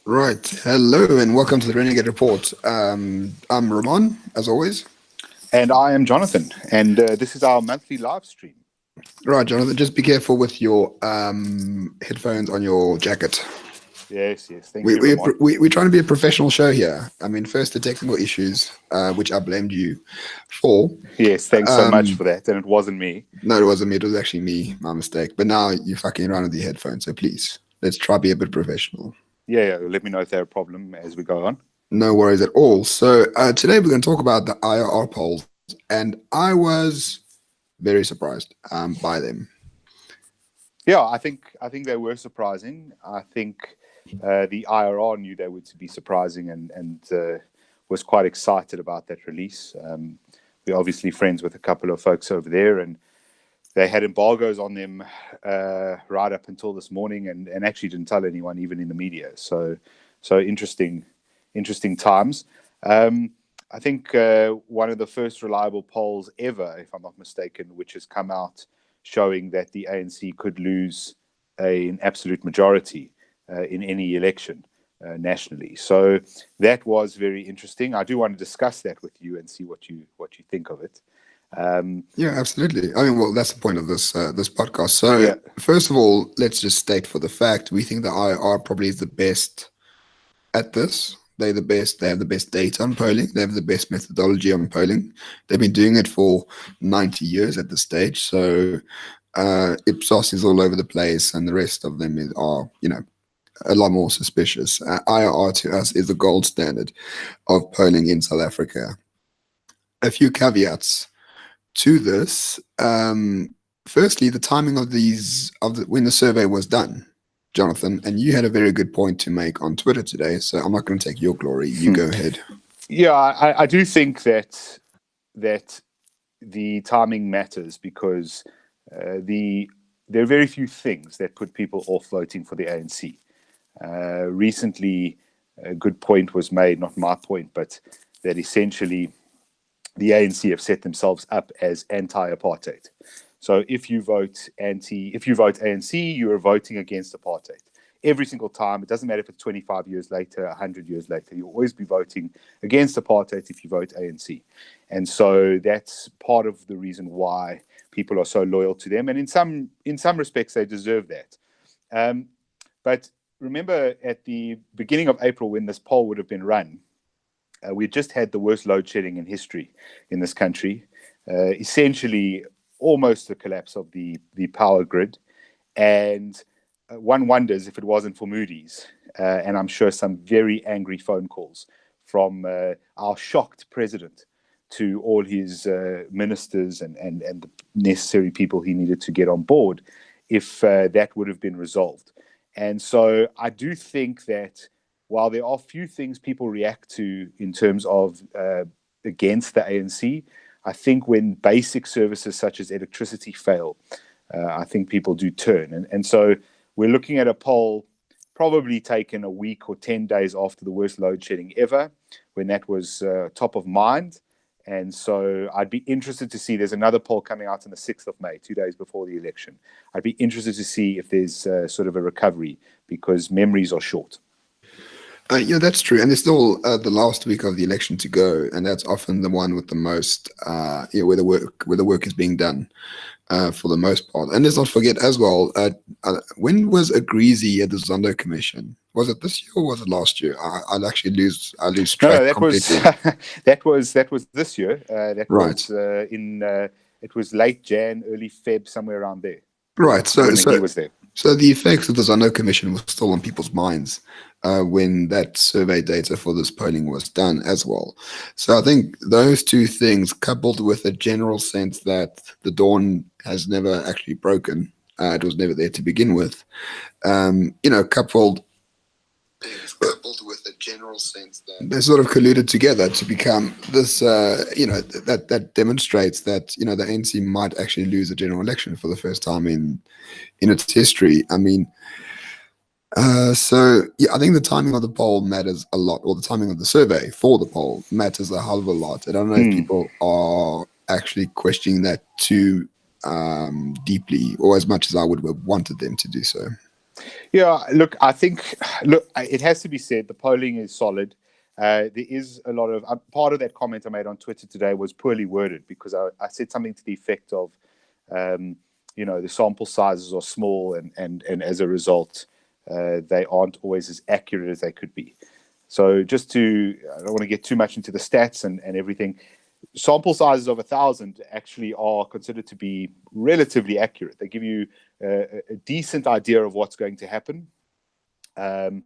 Right. Hello and welcome to the Renegade Report. I'm Ramon, as always. And I am Jonathan, and this is our monthly live stream. Right, Jonathan, just be careful with your headphones on your jacket. Yes, thank you, Ramon. We're trying to be a professional show here. I mean, first the technical issues, which I blamed you for. Yes, thanks so much for that, and it wasn't me. No, it wasn't me. It was actually me, my mistake. But now you're fucking around with your headphones, so please, let's try to be a bit professional. Yeah, let me know if there's a problem as we go on. No worries at all. So today we're going to talk about the IRR polls, and I was very surprised by them. Yeah, I think they were surprising. I think the IRR knew they would be surprising and was quite excited about that release. We're obviously friends with a couple of folks over there, and they had embargoes on them right up until this morning, and actually didn't tell anyone, even in the media. So interesting times. I think one of the first reliable polls ever, if I'm not mistaken, which has come out showing that the ANC could lose an absolute majority in any election nationally. So that was very interesting. I do want to discuss that with you and see what you think of it. Yeah, absolutely. I mean, well, that's the point of this podcast. So First of all, let's just state for the fact, we think the IR probably is the best at this. They're the best. They have the best data on polling. They have the best methodology on polling. They've been doing it for 90 years at this stage. So IPSOS is all over the place, and the rest of them are, a lot more suspicious. IRR to us is the gold standard of polling in South Africa. A few caveats to this. Firstly, the timing of when the survey was done, Jonathan, and you had a very good point to make on Twitter today, so I'm not going to take your glory. You go ahead. Yeah, I do think that the timing matters because there are very few things that put people off voting for the ANC. Recently, a good point was made, not my point, but that essentially the ANC have set themselves up as anti-apartheid. So if you vote ANC, you are voting against apartheid. Every single time, it doesn't matter if it's 25 years later, 100 years later, you'll always be voting against apartheid if you vote ANC. And so that's part of the reason why people are so loyal to them. And in some respects, they deserve that. But remember, at the beginning of April, when this poll would have been run, we just had the worst load shedding in history in this country. Essentially, almost the collapse of the power grid. And one wonders if it wasn't for Moody's, and I'm sure some very angry phone calls from our shocked president to all his ministers and the necessary people he needed to get on board, if that would have been resolved. And so I do think that while there are few things people react to in terms of against the ANC, I think when basic services such as electricity fail, I think people do turn. And so we're looking at a poll probably taken a week or 10 days after the worst load shedding ever, when that was top of mind. And so I'd be interested to see, there's another poll coming out on the 6th of May, 2 days before the election. I'd be interested to see if there's sort of a recovery, because memories are short. Yeah, that's true. And there's still the last week of the election to go, and that's often the one with the most, where the work is being done for the most part. And let's not forget as well, when was Agreezy at the Zondo Commission? Was it this year or was it last year? I lose track. No, that was that was this year. Right. It was late Jan, early Feb, somewhere around there. Right. So he was there. So the effects of the Zondo Commission were still on people's minds when that survey data for this polling was done as well. So I think those two things, coupled with a general sense that the dawn has never actually broken, it was never there to begin with, coupled with a general sense that they sort of colluded together to become this, that demonstrates that, the ANC might actually lose a general election for the first time in its history. I mean, So yeah, I think the timing of the poll matters a lot, or the timing of the survey for the poll matters a hell of a lot. I don't know if Hmm. people are actually questioning that too deeply, or as much as I would have wanted them to do so. Yeah, look, I think, it has to be said, the polling is solid. There is a lot of part of that comment I made on Twitter today was poorly worded because I said something to the effect of, um, the sample sizes are small, and as a result, they aren't always as accurate as they could be. So I don't want to get too much into the stats and everything. Sample sizes of 1,000 actually are considered to be relatively accurate. They give you a decent idea of what's going to happen, um,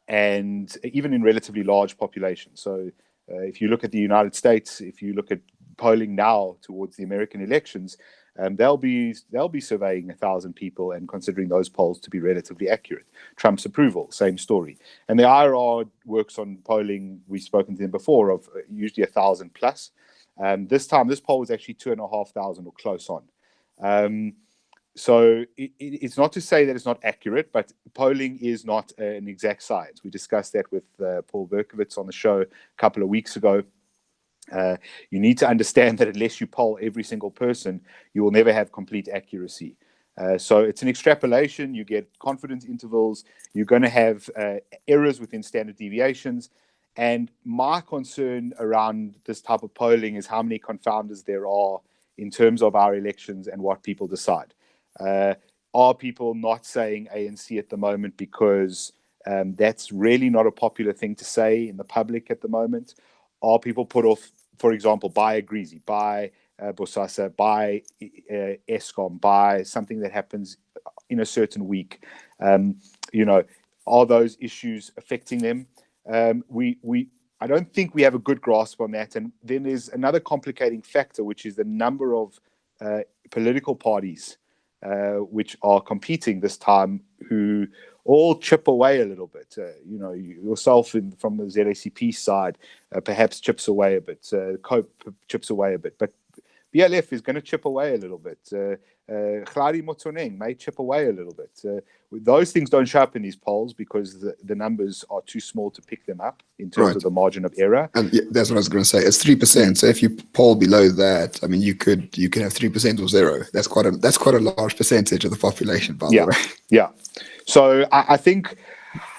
and even in relatively large populations. So if you look at the United States, if you look at polling now towards the American elections, they'll be surveying 1,000 people and considering those polls to be relatively accurate. Trump's approval, same story. And the IRR works on polling. We've spoken to them before of usually 1,000 plus. This time, this poll was actually 2,500 or close on. So it's not to say that it's not accurate, but polling is not an exact science. We discussed that with Paul Berkowitz on the show a couple of weeks ago. You need to understand that unless you poll every single person, you will never have complete accuracy. So it's an extrapolation. You get confidence intervals. You're going to have errors within standard deviations. And my concern around this type of polling is how many confounders there are in terms of our elections and what people decide. Are people not saying ANC at the moment because that's really not a popular thing to say in the public at the moment? Are people put off, for example, by a Greasy, by Bosasa, by ESCOM, by something that happens in a certain week? You know, are those issues affecting them? I don't think we have a good grasp on that. And then there's another complicating factor, which is the number of political parties which are competing this time, who all chip away a little bit. Yourself from the ZACP side perhaps chips away a bit. COPE chips away a bit. But BLF is going to chip away a little bit. Khlari Motsoeneng may chip away a little bit. Those things don't show up in these polls because the numbers are too small to pick them up in terms of the margin of error. And yeah, that's what I was going to say. It's 3%. So if you poll below that, I mean, you can have 3% or zero. That's quite a large percentage of the population, by the way. Yeah. So I think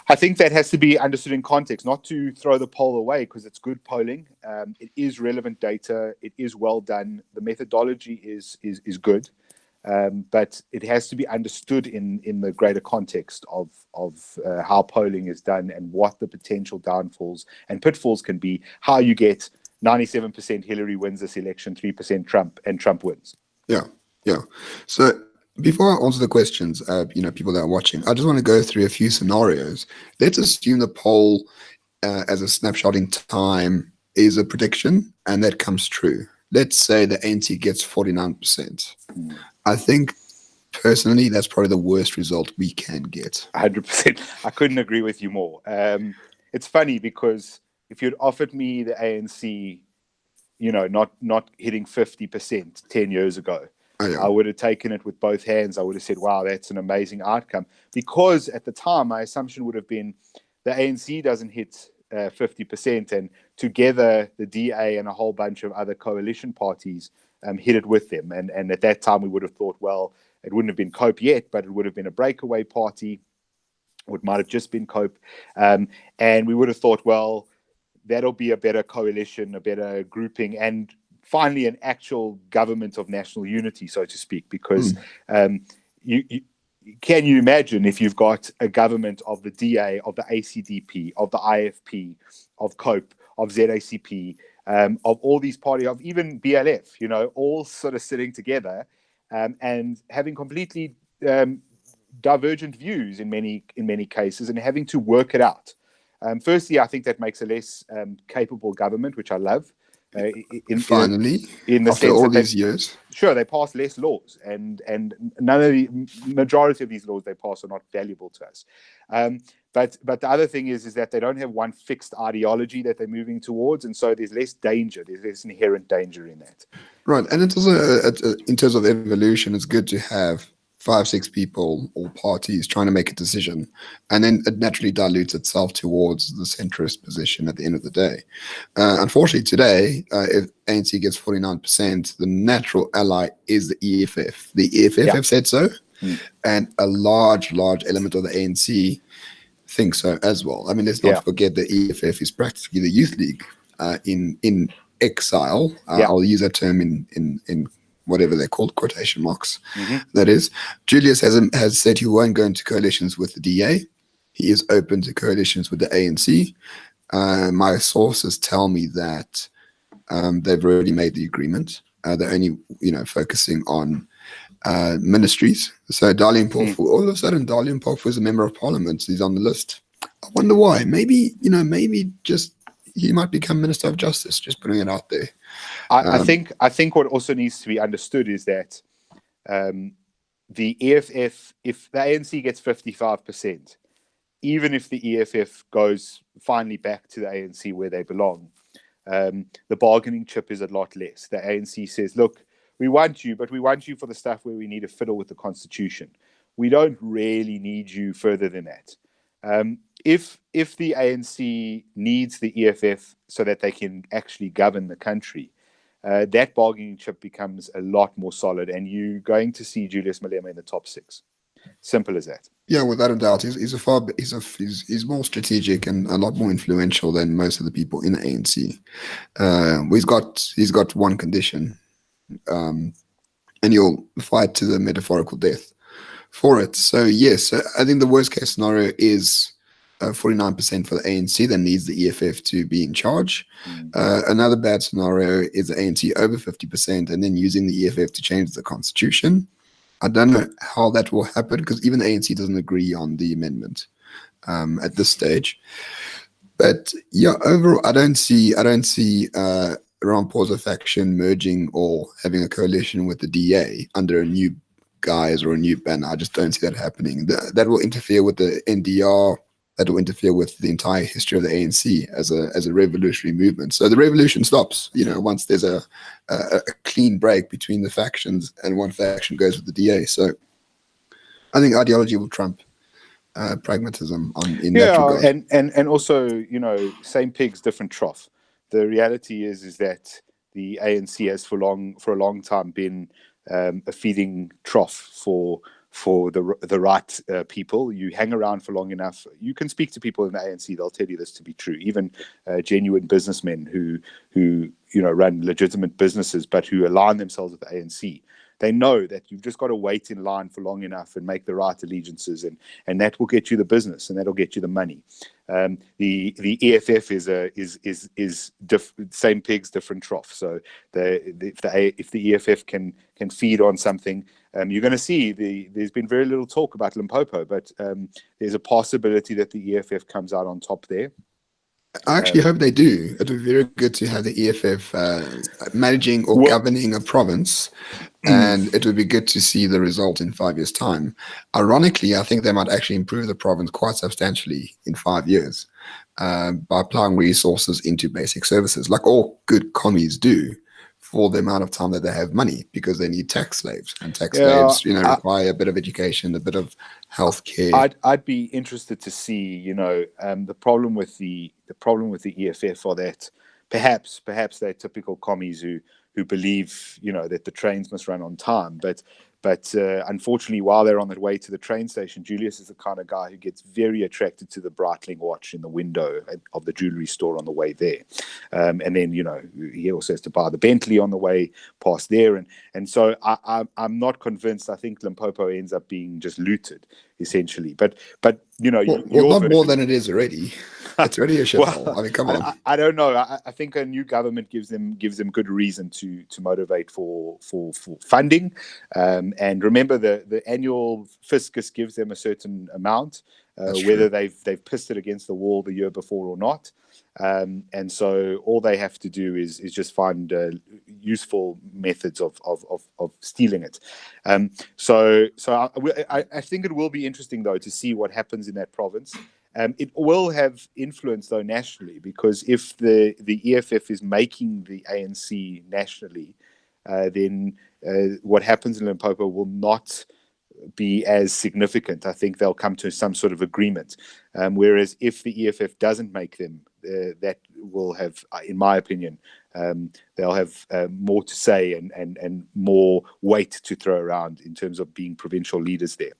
that has to be understood in context, not to throw the poll away because it's good polling. It is relevant data. It is well done. The methodology is good, but it has to be understood in the greater context of how polling is done and what the potential downfalls and pitfalls can be. How you get 97% Hillary wins this election, 3% Trump, and Trump wins. Yeah. So before I answer the questions, people that are watching, I just want to go through a few scenarios. Let's assume the poll as a snapshot in time is a prediction and that comes true. Let's say the ANC gets 49%. I think personally that's probably the worst result we can get. 100%. I couldn't agree with you more. It's funny because if you'd offered me the ANC, not hitting 50% 10 years ago, I would have taken it with both hands. I would have said, wow, that's an amazing outcome. Because at the time, my assumption would have been the ANC doesn't hit 50%, and together the DA and a whole bunch of other coalition parties hit it with them. And at that time, we would have thought, well, it wouldn't have been COPE yet, but it would have been a breakaway party, or it might have just been COPE. And we would have thought, well, that'll be a better coalition, a better grouping, and finally an actual government of national unity, so to speak, because can you imagine if you've got a government of the DA, of the ACDP, of the IFP, of COPE, of ZACP, of all these parties, of even BLF, all sort of sitting together and having completely divergent views in many cases and having to work it out. Firstly, I think that makes a less capable government, which I love. Finally, in the after sense all that these years. Sure, they pass less laws, and none of the majority of these laws they pass are not valuable to us. But the other thing is that they don't have one fixed ideology that they're moving towards, and so there's less danger. There's less inherent danger in that. Right, and it's also in terms of evolution, it's good to have 5, 6 people or parties trying to make a decision, and then it naturally dilutes itself towards the centrist position at the end of the day. Unfortunately, today, if ANC gets 49%, the natural ally is the EFF. The EFF have said so, and a large element of the ANC think so as well. I mean, let's not forget the EFF is practically the youth league in exile. I'll use that term in whatever they're called, quotation marks. That is, Julius has said he won't go into coalitions with the DA. He is open to coalitions with the ANC. My sources tell me that they've already made the agreement. They're only, focusing on ministries. So Dalian Porfu, all of a sudden, Dalian Porfu is a member of parliament. He's on the list. I wonder why. Maybe just he might become Minister of Justice. Just putting it out there. I think what also needs to be understood is that the EFF, if the ANC gets 55%, even if the EFF goes finally back to the ANC where they belong, the bargaining chip is a lot less. The ANC says, look, we want you, but we want you for the stuff where we need to fiddle with the constitution. We don't really need you further than that. If the ANC needs the EFF so that they can actually govern the country, that bargaining chip becomes a lot more solid, and you're going to see Julius Malema in the top 6. Simple as that. Yeah, without a doubt, he's more strategic and a lot more influential than most of the people in the ANC. He's got one condition, and he'll fight to the metaphorical death for it. So yes, I think the worst case scenario is 49% for the ANC that needs the EFF to be in charge. Another bad scenario is the ANC over 50% and then using the EFF to change the constitution. I don't know how that will happen because even the ANC doesn't agree on the amendment at this stage. But yeah, overall, I don't see Ramaphosa faction merging or having a coalition with the DA under a new guise or a new banner. I just don't see that happening. That will interfere with the NDR. That will interfere with the entire history of the ANC as a revolutionary movement. So the revolution stops, once there's a clean break between the factions and one faction goes with the DA. So I think ideology will trump pragmatism in that regard. And also, same pigs, different trough. The reality is that the ANC has for a long time been a feeding trough for the right people. You hang around for long enough, you can speak to people in the ANC, they'll tell you this to be true. Even genuine businessmen who run legitimate businesses but who align themselves with the ANC, they know that you've just got to wait in line for long enough and make the right allegiances, and that will get you the business and that'll get you the money. The EFF is same pigs, different trough. So if the EFF can feed on something, you're going to see there's been very little talk about Limpopo, but there's a possibility that the EFF comes out on top there. I actually hope they do. It would be very good to have the EFF managing or governing a province, and it would be good to see the result in 5 years' time. Ironically, I think they might actually improve the province quite substantially in 5 years by applying resources into basic services, like all good commies do, for the amount of time that they have money, because they need tax slaves, and tax slaves, require a bit of education, a bit of healthcare. I'd be interested to see, the problem with the EFF, or that perhaps they're typical commies who believe, that the trains must run on time, but unfortunately, while they're on their way to the train station, Julius is the kind of guy who gets very attracted to the Breitling watch in the window of the jewelry store on the way there. And then, he also has to buy the Bentley on the way past there. And so I'm not convinced. I think Limpopo ends up being just looted, essentially. But not more than it is already. It's already a shithole. I mean, come on. I don't know. I think a new government gives them good reason to motivate for funding. And remember, the annual fiscus gives them a certain amount, whether they've pissed it against the wall the year before or not. And so all they have to do is just find useful methods of stealing it. So I think it will be interesting, though, to see what happens in that province. It will have influence, though, nationally, because if the EFF is making the ANC nationally, then what happens in Limpopo will not be as significant. I think they'll come to some sort of agreement. Whereas if the EFF doesn't make them, that will have, in my opinion, they'll have more to say and more weight to throw around in terms of being provincial leaders there.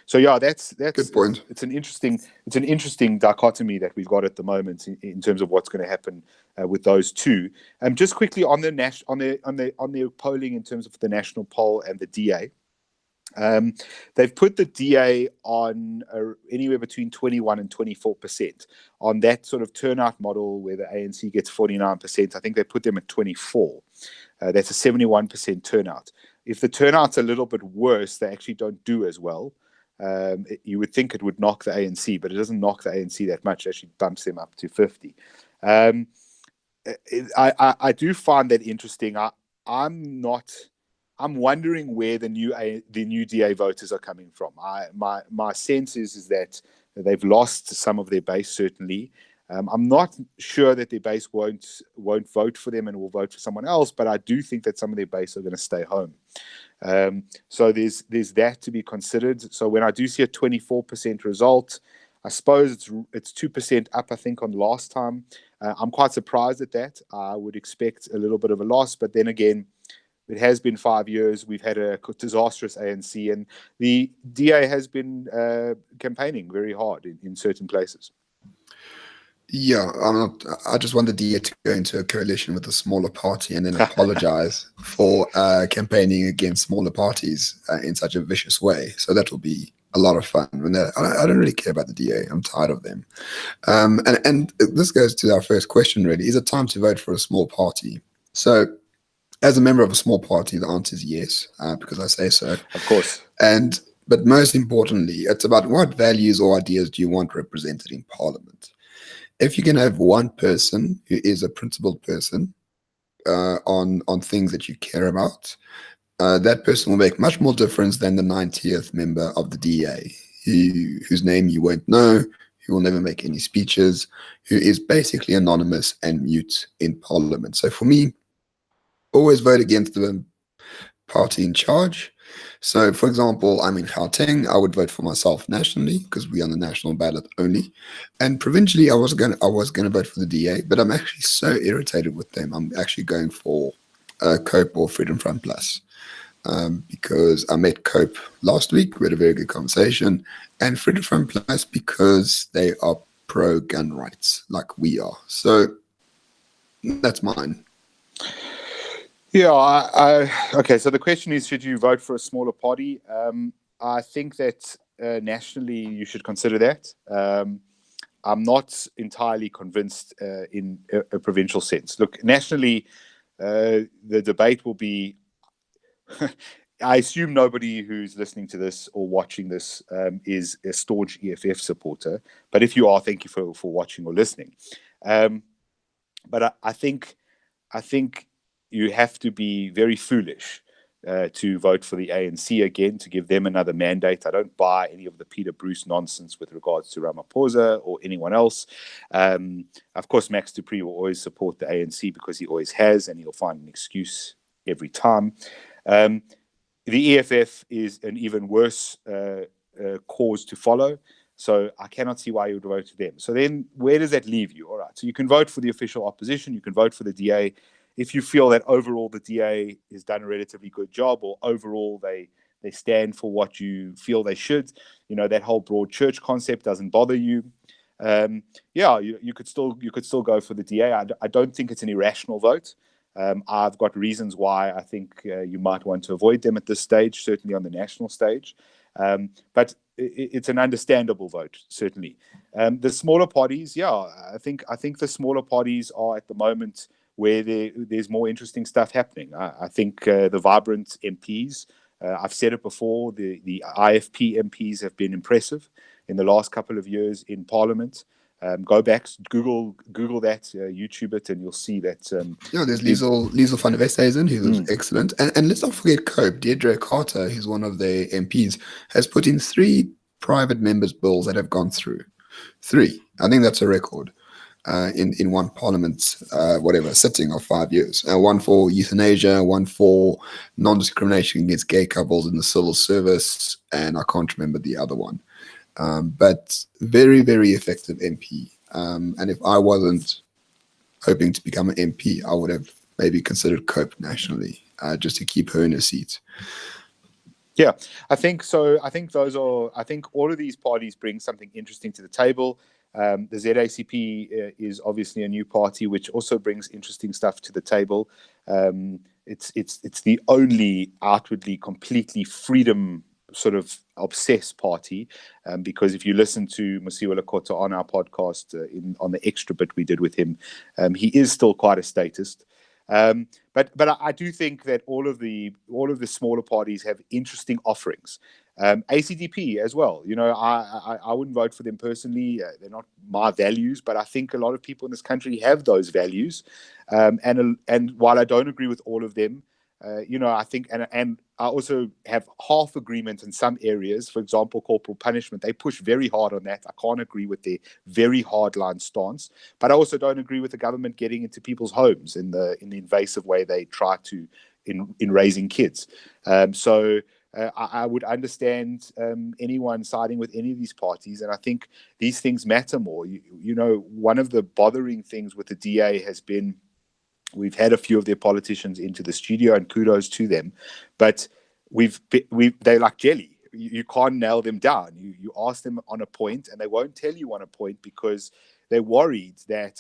So yeah, that's good point. It's an interesting dichotomy that we've got at the moment in terms of what's going to happen with those two. Just quickly on the polling in terms of the national poll and the DA. They've put the DA on anywhere between 21 and 24% on that sort of turnout model where the ANC gets 49%. I think they put them at 24. That's a 71% turnout. If the turnout's a little bit worse, they actually don't do as well. You would think it would knock the ANC, but it doesn't knock the ANC that much. It actually bumps them up to 50. I do find that interesting. I'm wondering where the new DA voters are coming from. My sense is that they've lost some of their base, certainly. I'm not sure that their base won't vote for them and will vote for someone else, but I do think that some of their base are going to stay home. So there's that to be considered. So when I do see a 24% result, I suppose it's 2% up, I think, on last time. I'm quite surprised at that. I would expect a little bit of a loss, but then again, it has been 5 years. We've had a disastrous ANC, and the DA has been campaigning very hard in certain places. Yeah, I just want the DA to go into a coalition with a smaller party and then apologize for campaigning against smaller parties in such a vicious way. So that will be a lot of fun. I don't really care about the DA. I'm tired of them. And this goes to our first question, really. Is it time to vote for a small party? So as a member of a small party, the answer is yes, because I say so. Of course. But most importantly, it's about what values or ideas do you want represented in Parliament. If you can have one person who is a principled person on things that you care about, that person will make much more difference than the 90th member of the DA, whose name you won't know, who will never make any speeches, who is basically anonymous and mute in Parliament. So for me, always vote against the party in charge. So, for example, I'm in Gauteng. I would vote for myself nationally because we're on the national ballot only, and provincially, I was gonna vote for the DA. But I'm actually so irritated with them. I'm actually going for COPE or Freedom Front Plus because I met COPE last week. We had a very good conversation, and Freedom Front Plus because they are pro-gun rights like we are. So that's mine. Yeah, okay. So the question is, should you vote for a smaller party? I think that nationally you should consider that. I'm not entirely convinced in a provincial sense. Look, nationally, the debate will be. I assume nobody who's listening to this or watching this is a staunch EFF supporter. But if you are, thank you for watching or listening. But I think you have to be very foolish to vote for the ANC again, to give them another mandate. I don't buy any of the Peter Bruce nonsense with regards to Ramaphosa or anyone else. Of course, Max du Preez will always support the ANC because he always has, and he'll find an excuse every time. The EFF is an even worse cause to follow. So I cannot see why you would vote for them. So then where does that leave you? All right. So you can vote for the official opposition. You can vote for the DA. If you feel that overall the DA has done a relatively good job, or overall they stand for what you feel they should, that whole broad church concept doesn't bother you, you could still go for the DA. I don't think it's an irrational vote. I've got reasons why I think you might want to avoid them at this stage, certainly on the national stage. But it's an understandable vote, certainly. The smaller parties, I think the smaller parties are at the moment where there's more interesting stuff happening. I think the vibrant MPs, I've said it before, the IFP MPs have been impressive in the last couple of years in Parliament. Go back, Google that, YouTube it, and you'll see that. There's Liesl van der Westhuizen, who's excellent. And let's not forget COPE. Deirdre Carter, who's one of the MPs, has put in 3 private members' bills that have gone through. 3. I think that's a record. in one parliament, whatever, sitting of 5 years. One for euthanasia, one for non-discrimination against gay couples in the civil service, and I can't remember the other one. But very, very effective MP. And if I wasn't hoping to become an MP, I would have maybe considered Cope nationally, just to keep her in her seat. Yeah, I think so. I think all of these parties bring something interesting to the table. The ZACP is obviously a new party, which also brings interesting stuff to the table. It's the only outwardly completely freedom sort of obsessed party, because if you listen to Mosiuoa Lekota on our podcast, on the extra bit we did with him, he is still quite a statist. But I do think that all of the smaller parties have interesting offerings. ACDP as well. You know, I wouldn't vote for them personally. They're not my values, but I think a lot of people in this country have those values. And while I don't agree with all of them, you know, I think, and I also have half agreement in some areas. For example, corporal punishment, they push very hard on that. I can't agree with their very hardline stance, but I also don't agree with the government getting into people's homes in the invasive way they try to in raising kids. So I would understand anyone siding with any of these parties, and I think these things matter more. You know, one of the bothering things with the DA has been, we've had a few of their politicians into the studio, and kudos to them, but they're like jelly. You can't nail them down. You ask them on a point, and they won't tell you on a point because they're worried that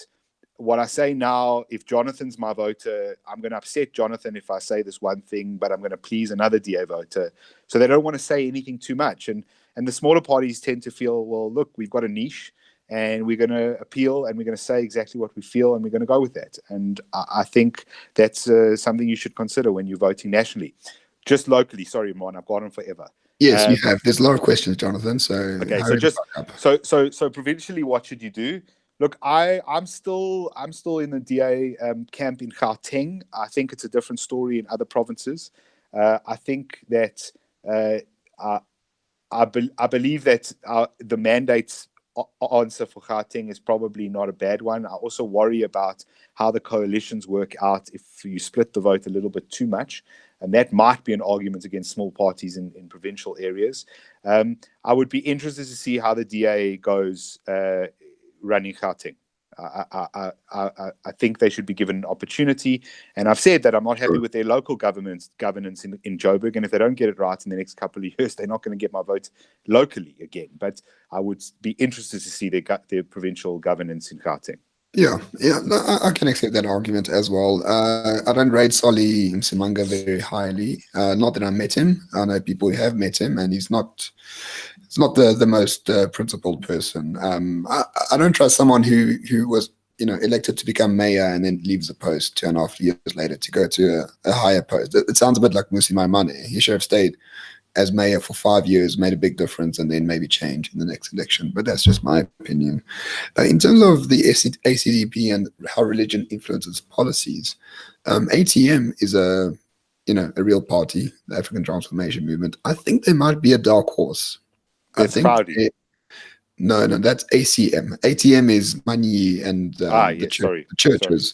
what I say now, if Jonathan's my voter, I'm going to upset Jonathan if I say this one thing, but I'm going to please another DA voter. So they don't want to say anything too much. And the smaller parties tend to feel, well, look, we've got a niche, and we're going to appeal, and we're going to say exactly what we feel, and we're going to go with that. And I think that's something you should consider when you're voting nationally. Just locally, sorry, Mon, I've gone on forever. Yes, you have. There's a lot of questions, Jonathan. So okay, so provincially, what should you do? Look, I'm still in the DA camp in Gauteng. I think it's a different story in other provinces. I think that I believe that the mandates answer for Gauteng is probably not a bad one. I also worry about how the coalitions work out if you split the vote a little bit too much, and that might be an argument against small parties in provincial areas. I would be interested to see how the DA goes running Gauteng. I think they should be given an opportunity, and I've said that I'm not happy with their local governance in Joburg, and if they don't get it right in the next couple of years, they're not going to get my vote locally again. But I would be interested to see their provincial governance in Gauteng. Yeah, no, I can accept that argument as well. I don't rate Solly Msimanga very highly. Not that I met him. I know people who have met him, and he's not the most principled person. I don't trust someone who was elected to become mayor and then leaves the post 2.5 years later to go to a higher post. It sounds a bit like Musi Maimane. He should have stayed as mayor for 5 years, made a big difference, and then maybe change in the next election. But that's just my opinion. In terms of the ACDP and how religion influences policies, ATM is a real party, the African Transformation Movement. I think there might be a dark horse. It's cloudy. No, that's ACM. ATM is money and the churches.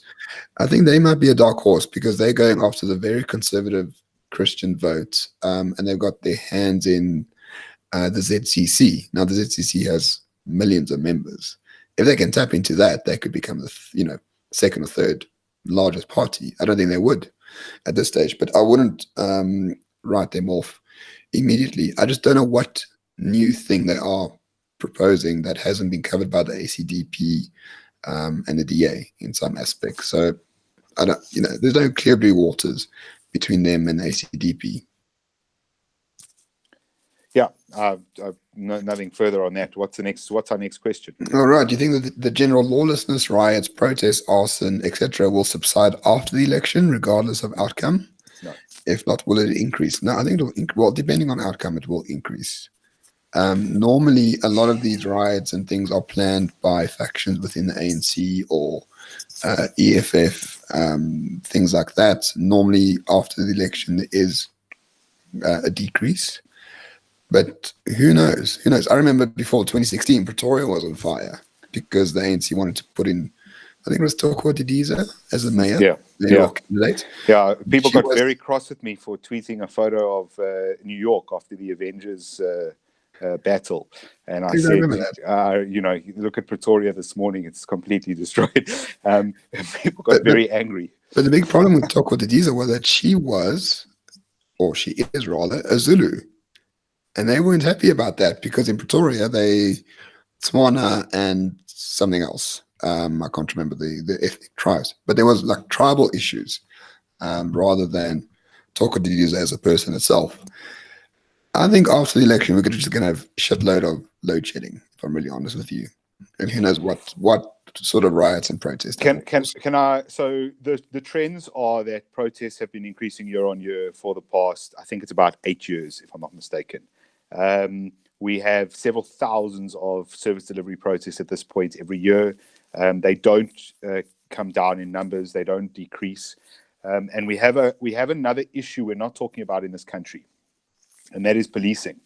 I think they might be a dark horse because they're going after the very conservative Christian vote, and they've got their hands in the ZCC. Now, the ZCC has millions of members. If they can tap into that, they could become the second or third largest party. I don't think they would at this stage, but I wouldn't write them off immediately. I just don't know what new thing they are proposing that hasn't been covered by the ACDP and the DA in some aspects. So I don't, there's no clear blue waters between them and ACDP. Yeah, nothing further on that. What's our next question? All right. Do you think that the general lawlessness, riots, protests, arson, etc., will subside after the election, regardless of outcome? No. If not, will it increase? No, I think well, depending on outcome, it will increase. Normally, a lot of these riots and things are planned by factions within the ANC or EFF, things like that. Normally, after the election, there is a decrease. But who knows? I remember before 2016, Pretoria was on fire because the ANC wanted to put in I think it was Toko Didiza as the mayor, Yeah, mayoral candidate. yeah. People She got was, very cross with me for tweeting a photo of New York after the Avengers battle, and I I said, remember that. you look at Pretoria this morning; it's completely destroyed. People got But, but, very angry. but the big problem with Toko Didiza was that she was, or she is rather, a Zulu. And they weren't happy about that because in Pretoria, Tswana and something else. I can't remember the ethnic tribes, but there was like tribal issues rather than Toko Didiza as a person itself. I think after the election, we're just going to have a shitload of load shedding, if I'm really honest with you. And who knows what sort of riots and protests that will cause. Can I? So the trends are that protests have been increasing year on year for the past, I think it's about 8 years, if I'm not mistaken. We have several thousands of service delivery protests at this point every year. They don't come down in numbers; they don't decrease. And we have another issue we're not talking about in this country, and that is policing.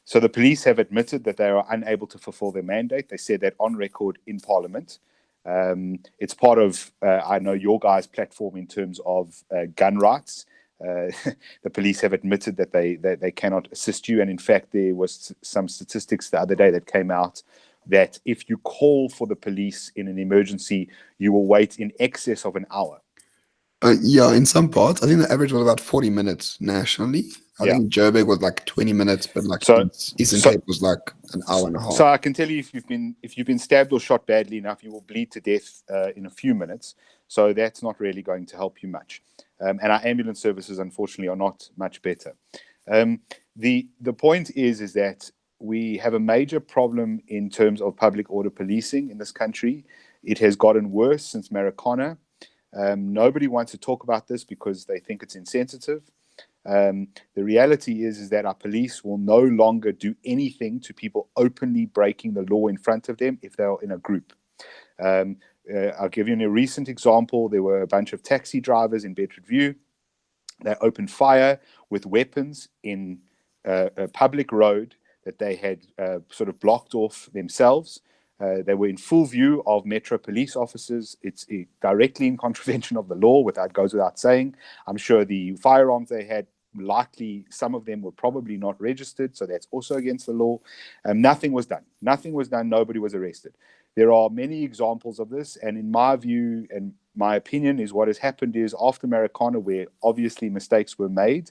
So the police have admitted that they are unable to fulfill their mandate. They said that on record in Parliament. It's part of, I know, your guys' platform in terms of gun rights. The police have admitted that they cannot assist you. And in fact, there was some statistics the other day that came out that if you call for the police in an emergency, you will wait in excess of an hour. Yeah, in some parts, I think the average was about 40 minutes nationally. I Yeah. think Joburg was like 20 minutes, but like So, Eastern so Cape was like an hour and a So half. I can tell you, if you've been stabbed or shot badly enough, you will bleed to death in a few minutes. So that's not really going to help you much. And our ambulance services, unfortunately, are not much better. The point is that we have a major problem in terms of public order policing in this country. It has gotten worse since Marikana. Nobody wants to talk about this because they think it's insensitive. The reality is that our police will no longer do anything to people openly breaking the law in front of them if they're in a group. I'll give you a recent example. There were a bunch of taxi drivers in Bedford View. They opened fire with weapons in a public road that they had sort of blocked off themselves. They were in full view of Metro police officers. It's directly in contravention of the law, goes without saying. I'm sure the firearms they had, likely some of them were probably not registered, so that's also against the law. Nothing was done. Nobody was arrested. There are many examples of this, and in my view and my opinion is what has happened is after Marikana, where obviously mistakes were made,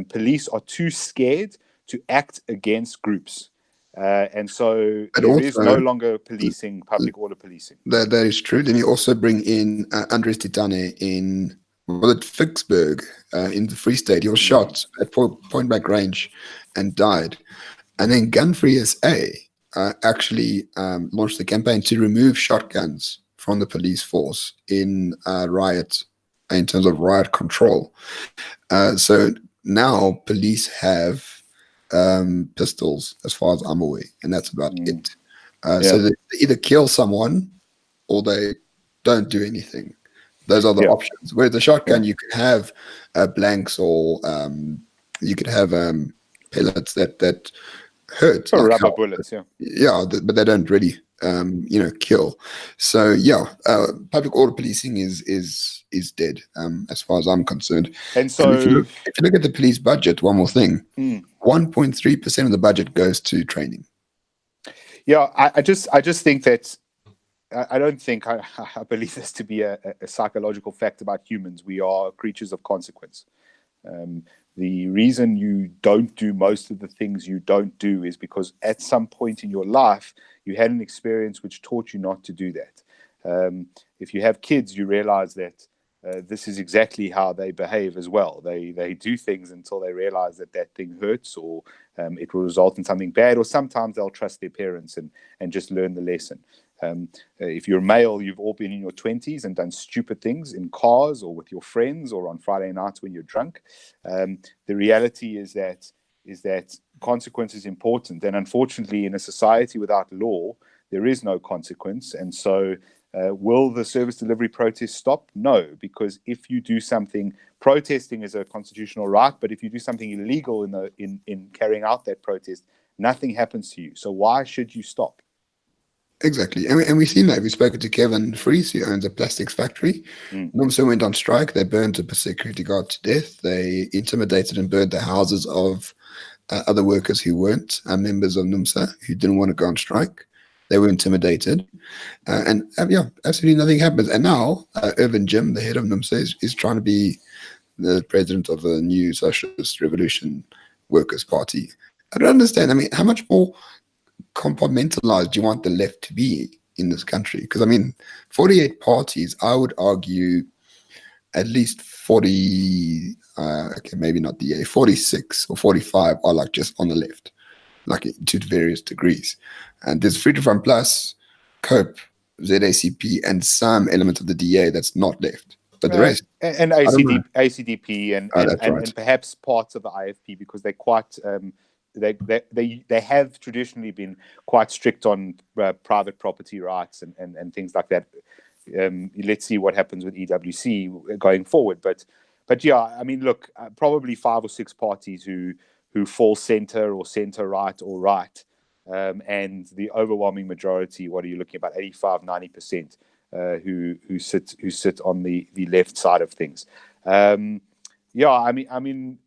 police are too scared to act against groups. And so But there is no also, longer policing, public order policing. that is true. Then you also bring in Andres Titane in, was it Vicksburg in the Free State? He was shot at point blank range and died. And then Gun Free SA actually launched a campaign to remove shotguns from the police force in in terms of riot control. So now police have pistols, as far as I'm aware, and that's about it. So they either kill someone or they don't do anything. Those are the options. Where the shotgun, you could have blanks or you could have pellets that hurt, Or like rubber hell. bullets, yeah. Yeah, but they don't really, kill. So yeah, public order policing is dead, as far as I'm concerned. And And if you so, look at the police budget, one more thing, 1.3% of the budget goes to training. yeah, I just think that I don't think I believe this to be a psychological fact about humans. We are creatures of consequence. The reason you don't do most of the things you don't do is because at some point in your life, you had an experience which taught you not to do that. If you have kids, you realize that this is exactly how they behave as well. They do things until they realize that thing hurts or it will result in something bad, or sometimes they'll trust their parents and just learn the lesson. If you're male, you've all been in your 20s and done stupid things in cars or with your friends or on Friday nights when you're drunk. The reality is that consequence is important. And unfortunately, in a society without law, there is no consequence. And so will the service delivery protest stop? No, because if you do something, protesting is a constitutional right, but if you do something illegal in carrying out that protest, nothing happens to you. So why should you stop? Exactly. And we've seen that. We've spoken to Kevin Fries, who owns a plastics factory. Mm. NUMSA went on strike. They burned a security guard to death. They intimidated and burned the houses of other workers who weren't members of NUMSA, who didn't want to go on strike. They were intimidated. Yeah, absolutely nothing happens. And now, Irvin Jim, the head of NUMSA, is trying to be the president of the new Socialist Revolution Workers' Party. I don't understand. I mean, how much more compartmentalized do you want the left to be in this country? Because, I mean, 48 parties, I would argue at least 40, okay, maybe not the 46 or 45 are like just on the left, like to various degrees. And there's Freedom Front Plus, COPE, ZACP, and some element of the DA that's not left. But the rest, and I don't know. ACDP and perhaps parts of the IFP, because they're quite they have traditionally been quite strict on private property rights and things like that. Let's see what happens with EWC going forward. But yeah, I mean, look, probably 5 or 6 parties who fall center or center right or right, and the overwhelming majority, what are you looking about, 85-90%, who sit on the left side of things. Yeah, I mean,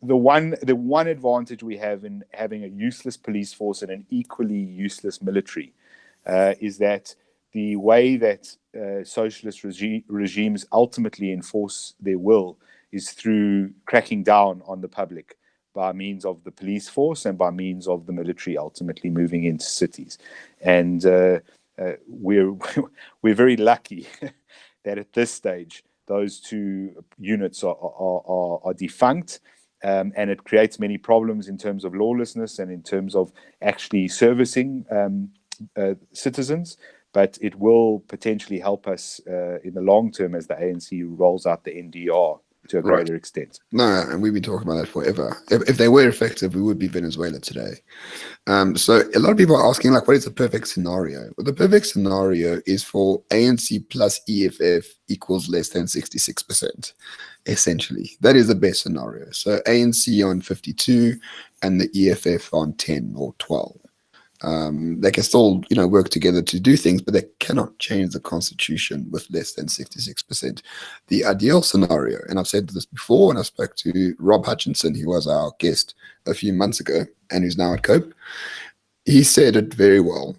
the one advantage we have in having a useless police force and an equally useless military is that the way that socialist regimes ultimately enforce their will is through cracking down on the public by means of the police force and by means of the military ultimately moving into cities. And we're we're very lucky that at this stage those two units are defunct, and it creates many problems in terms of lawlessness and in terms of actually servicing citizens. But it will potentially help us in the long term as the ANC rolls out the NDR to a greater extent. No, and we've been talking about that forever. If they were effective, we would be Venezuela today. So a lot of people are asking, like, what is the perfect scenario? Well, the perfect scenario is for ANC plus EFF equals less than 66%, essentially. That is the best scenario. So ANC on 52 and the EFF on 10 or 12. They can still, work together to do things, but they cannot change the constitution with less than 66%. The ideal scenario, and I've said this before when I spoke to Rob Hutchinson, who was our guest a few months ago and who's now at COPE, he said it very well.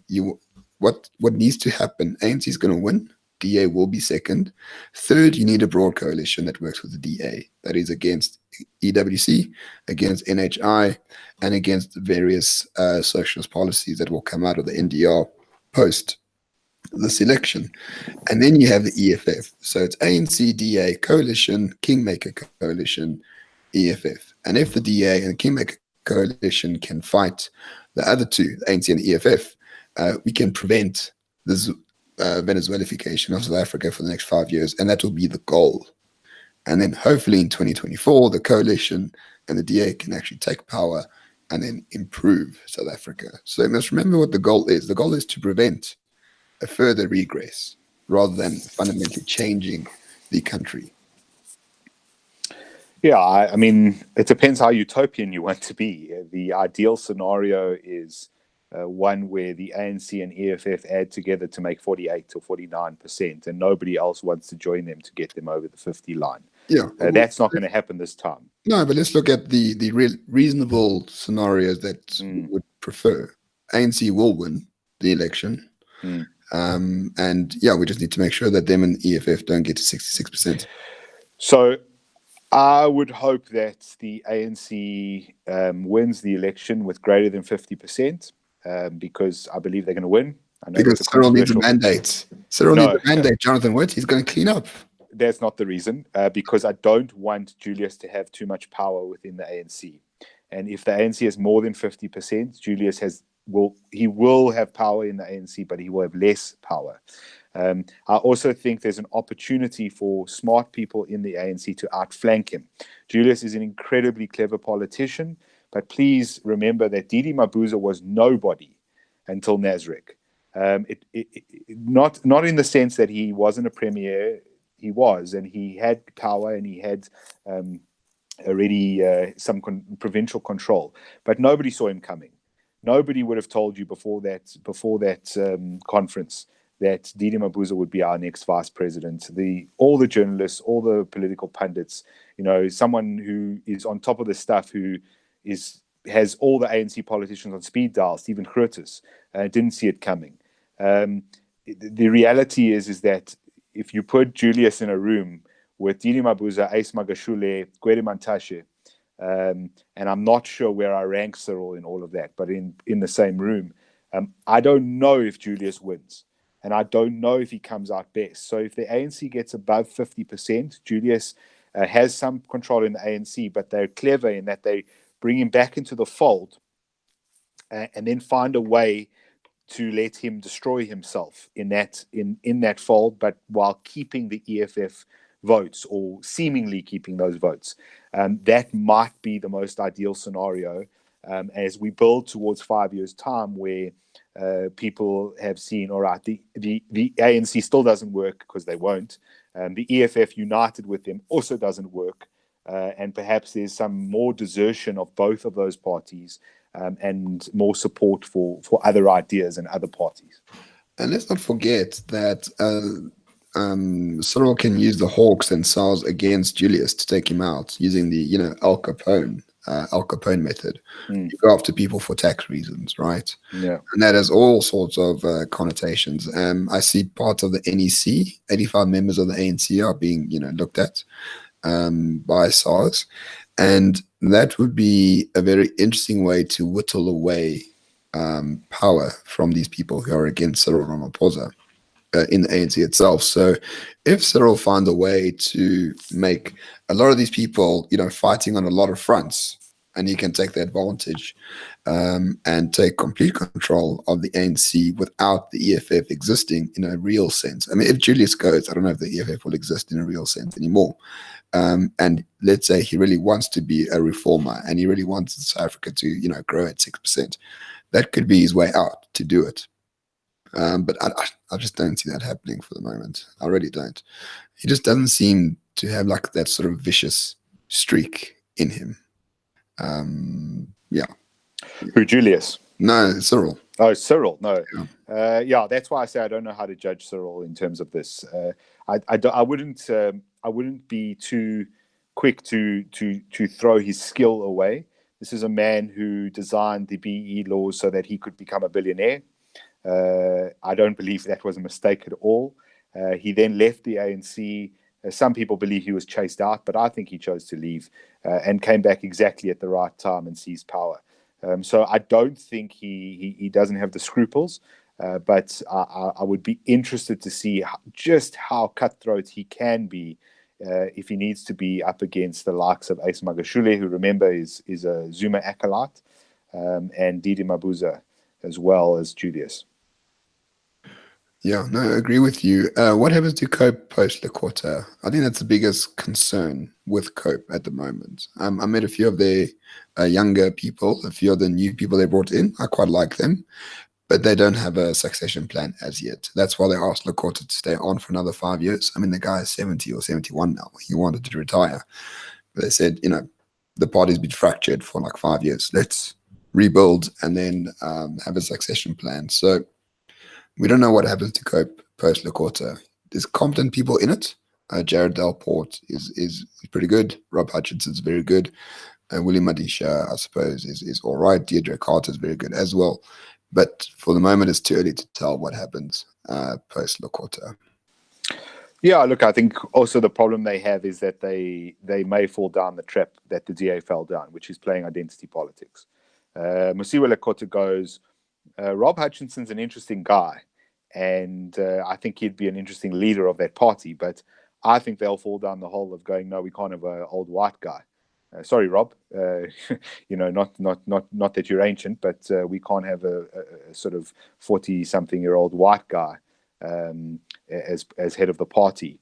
What needs to happen, ANC is going to win, DA will be second. Third, you need a broad coalition that works with the DA, that is against EWC, against NHI, and against various socialist policies that will come out of the NDR post this election. And then you have the EFF. So it's ANC, DA, coalition, Kingmaker coalition, EFF. And if the DA and Kingmaker coalition can fight the other two, the ANC and the EFF, we can prevent this Venezuelification of South Africa for the next 5 years, and that will be the goal. And then hopefully in 2024, the coalition and the DA can actually take power and then improve South Africa. So you must remember what the goal is. The goal is to prevent a further regress rather than fundamentally changing the country. Yeah, I mean, it depends how utopian you want to be. The ideal scenario is one where the ANC and EFF add together to make 48 or 49%, and nobody else wants to join them to get them over the 50 line. Yeah, that's not going to happen this time. No, but let's look at the reasonable scenarios that we would prefer. ANC will win the election. And yeah, we just need to make sure that them and EFF don't get to 66%. So I would hope that the ANC wins the election with greater than 50%, because I believe they're going to win. I know because Cyril needs a mandate. Cyril needs a mandate, Jonathan Witt. He's going to clean up. That's not the reason, because I don't want Julius to have too much power within the ANC. And if the ANC has more than 50%, Julius will have power in the ANC, but he will have less power. I also think there's an opportunity for smart people in the ANC to outflank him. Julius is an incredibly clever politician, but please remember that Didi Mabuza was nobody until Nasrec. Not in the sense that he wasn't a premier. He was, and he had power, and he had already some provincial control, but nobody saw him coming. nobody would have told you before that conference that Didi Mabuza would be our next vice president. All the journalists, all the political pundits, someone who is on top of the stuff, who has all the ANC politicians on speed dial, Stephen Grootes, didn't see it coming. The reality is that if you put Julius in a room with Didi Mabuza, Ace Magashule, Gwede Mantashe, and I'm not sure where I rank Cyril in all of that, but in the same room, I don't know if Julius wins. And I don't know if he comes out best. So if the ANC gets above 50%, Julius has some control in the ANC, but they're clever in that they bring him back into the fold and then find a way to let him destroy himself in that fold, but while keeping the EFF votes, or seemingly keeping those votes. That might be the most ideal scenario as we build towards 5 years' time, where people have seen, all right, the ANC still doesn't work, because they won't. The EFF united with them also doesn't work. And perhaps there's some more desertion of both of those parties, and more support for other ideas and other parties. And let's not forget that Cyril can use the Hawks and SARS against Julius to take him out using the Al Capone method. You go after people for tax reasons, right? Yeah. And that has all sorts of connotations. I see part of the NEC, 85 members of the ANC are being looked at by SARS, and that would be a very interesting way to whittle away power from these people who are against Cyril Ramaphosa in the ANC itself. So if Cyril finds a way to make a lot of these people, fighting on a lot of fronts, and he can take the advantage and take complete control of the ANC without the EFF existing in a real sense. I mean, if Julius goes, I don't know if the EFF will exist in a real sense anymore. And let's say he really wants to be a reformer, and he really wants South Africa to, grow at 6%. That could be his way out to do it. But I just don't see that happening for the moment. I really don't. He just doesn't seem to have like that sort of vicious streak in him. Yeah. Who, Julius? No, Cyril. Oh, Cyril. No. Yeah, that's why I say I don't know how to judge Cyril in terms of this. I wouldn't be too quick to throw his skill away. This is a man who designed the BE laws so that he could become a billionaire. I don't believe that was a mistake at all. He then left the ANC. Some people believe he was chased out, but I think he chose to leave and came back exactly at the right time and seized power. So I don't think he doesn't have the scruples, but I would be interested to see just how cutthroat he can be if he needs to be up against the likes of Ace Magashule, who, remember, is a Zuma acolyte, and Didi Mabuza, as well as Julius. Yeah, no, I agree with you. What happens to COPE post-Lekota? I think that's the biggest concern with COPE at the moment. I met a few of their younger people, a few of the new people they brought in. I quite like them, but they don't have a succession plan as yet. That's why they asked Lekota to stay on for another 5 years. I mean, the guy is 70 or 71 now. He wanted to retire. But they said, the party's been fractured for like 5 years. Let's rebuild and then have a succession plan. So we don't know what happens to COPE post Lekota. There's competent people in it. Jared Delport is pretty good. Rob Hutchinson's very good. William Madisha, I suppose, is all right. Deirdre Carter's very good as well. But for the moment, it's too early to tell what happens post Lekota. Yeah, look, I think also the problem they have is that they may fall down the trap that the DA fell down, which is playing identity politics. Mosiuoa Lekota goes, Rob Hutchinson's an interesting guy, and I think he'd be an interesting leader of that party, but I think they'll fall down the hole of going, no, we can't have an old white guy. Sorry, Rob, not that you're ancient, but we can't have a sort of 40-something-year-old white guy as head of the party.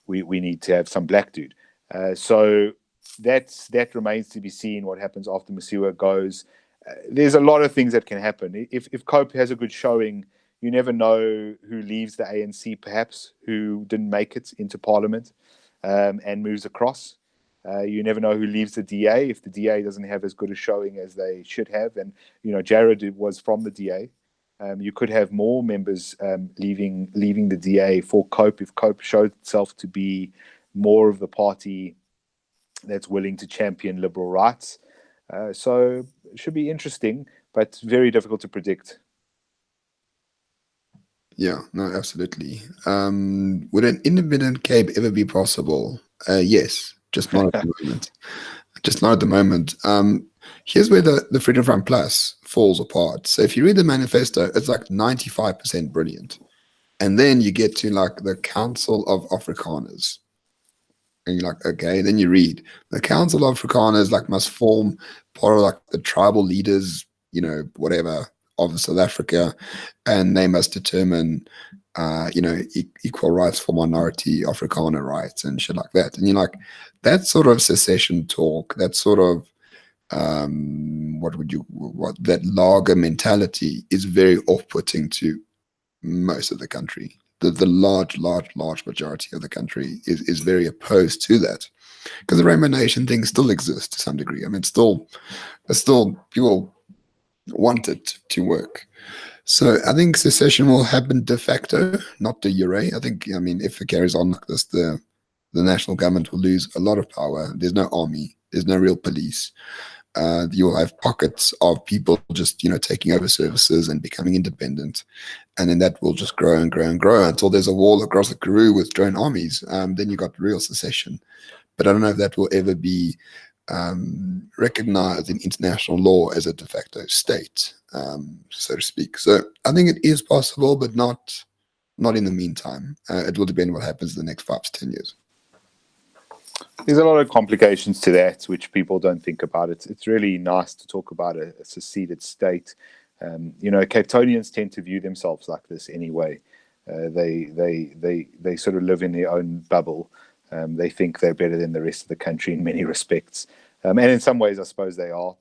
We need to have some black dude. So that remains to be seen what happens after Mosiuoa goes. There's a lot of things that can happen. If COPE has a good showing, you never know who leaves the ANC, perhaps, who didn't make it into parliament and moves across. You never know who leaves the DA if the DA doesn't have as good a showing as they should have. And, Jared was from the DA. You could have more members leaving the DA for COPE if COPE showed itself to be more of the party that's willing to champion liberal rights. So it should be interesting, but very difficult to predict. Yeah, no, absolutely. Would an independent Cape ever be possible? Yes, just not at the moment. Just not at the moment. Here's where the Freedom Front Plus falls apart. So if you read the manifesto, it's like 95% brilliant. And then you get to like the Council of Afrikaners. And you're like, okay, then you read the Council of Afrikaners like must form part of like the tribal leaders, whatever, of South Africa, and they must determine equal rights for minority Afrikaner rights and shit like that. And you're like, that sort of secession talk, that sort of that lager mentality is very off-putting to most of the country. The large majority of the country is very opposed to that, because the Rainbow Nation thing still exists to some degree. I mean, still people want it to work. So I think secession will happen de facto, not de jure. I mean, if it carries on like this, the national government will lose a lot of power. There's no army. There's no real police. You'll have pockets of people just, taking over services and becoming independent. And then that will just grow and grow and grow until there's a wall across the Karoo with drone armies. Then you got real secession. But I don't know if that will ever be recognized in international law as a de facto state, so to speak. So I think it is possible, but not in the meantime. It will depend on what happens in the next 5 to 10 years. There's a lot of complications to that, which people don't think about. It's really nice to talk about a seceded state. Cape Townians tend to view themselves like this anyway. They sort of live in their own bubble. They think they're better than the rest of the country in many respects. And in some ways, I suppose they are.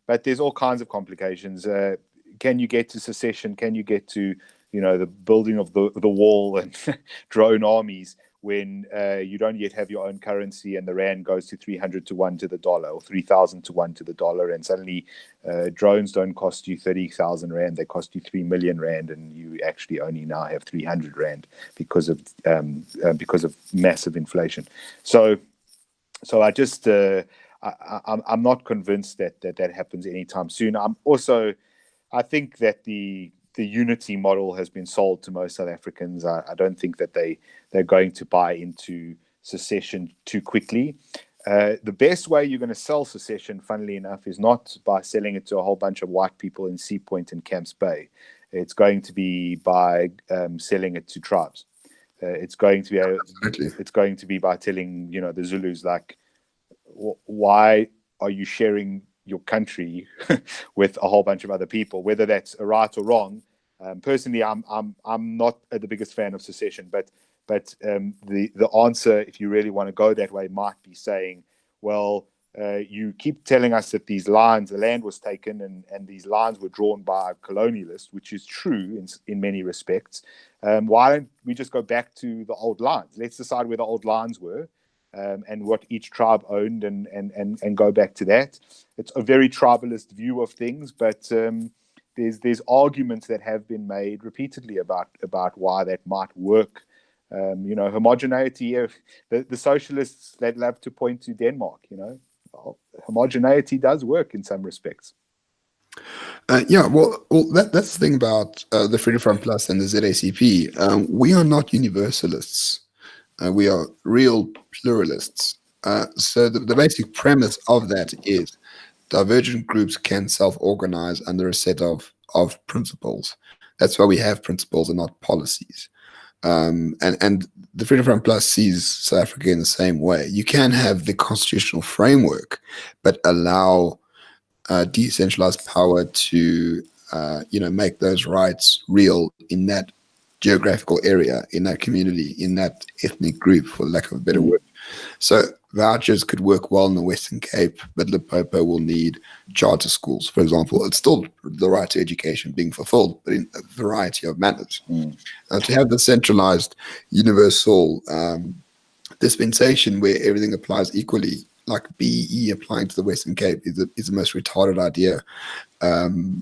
But there's all kinds of complications. Can you get to secession? Can you get to, the building of the wall and drone armies when you don't yet have your own currency and the rand goes to 300 to 1 to the dollar or 3,000 to 1 to the dollar, and suddenly drones don't cost you 30,000 rand, they cost you 3 million rand, and you actually only now have 300 rand because of massive inflation. So I just I'm not convinced that happens anytime soon. I think that the unity model has been sold to most South Africans. I don't think that they're going to buy into secession too quickly. The best way you're going to sell secession, funnily enough, is not by selling it to a whole bunch of white people in Sea Point and Camps Bay. It's going to be by selling it to tribes. It's going to be by telling the Zulus, like, why are you sharing your country with a whole bunch of other people, whether that's right or wrong. Personally, I'm not the biggest fan of secession, but the answer, if you really want to go that way, might be saying, well, you keep telling us that the land was taken and these lines were drawn by colonialists, which is true in many respects. Why don't we just go back to the old lines? Let's decide where the old lines were. And what each tribe owned, and go back to that. It's a very tribalist view of things, but there's arguments that have been made repeatedly about why that might work. Homogeneity. The socialists, that love to point to Denmark. Homogeneity does work in some respects. Well, that's the thing about the Freedom Front Plus and the ZACP. We are not universalists. We are real pluralists. So the basic premise of that is divergent groups can self-organize under a set of principles. That's why we have principles and not policies. And the Freedom Front Plus sees South Africa in the same way. You can have the constitutional framework, but allow decentralized power to make those rights real in that geographical area, in that community, in that ethnic group, for lack of a better word. So vouchers could work well in the Western Cape, but Limpopo will need charter schools, for example. It's still the right to education being fulfilled, but in a variety of manners. To have the centralized, universal dispensation where everything applies equally, like BE applying to the Western Cape, is the most retarded idea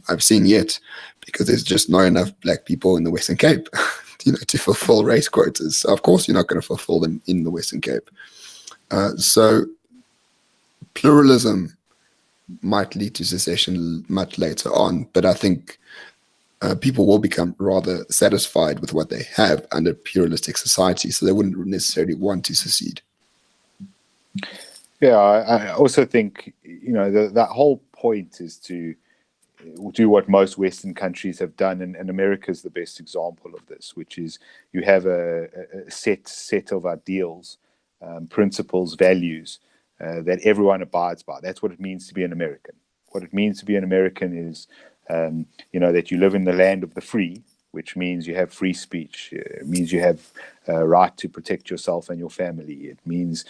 I've seen yet, because there's just not enough black people in the Western Cape, to fulfill race quotas. So of course, you're not going to fulfill them in the Western Cape. So pluralism might lead to secession much later on, but I think people will become rather satisfied with what they have under pluralistic society, so they wouldn't necessarily want to secede. Yeah, I also think, that whole point is to do what most Western countries have done, and America is the best example of this, which is you have a set of ideals, principles, values that everyone abides by. That's what it means to be an American. What it means to be an American is, that you live in the land of the free, which means you have free speech. It means you have a right to protect yourself and your family. It means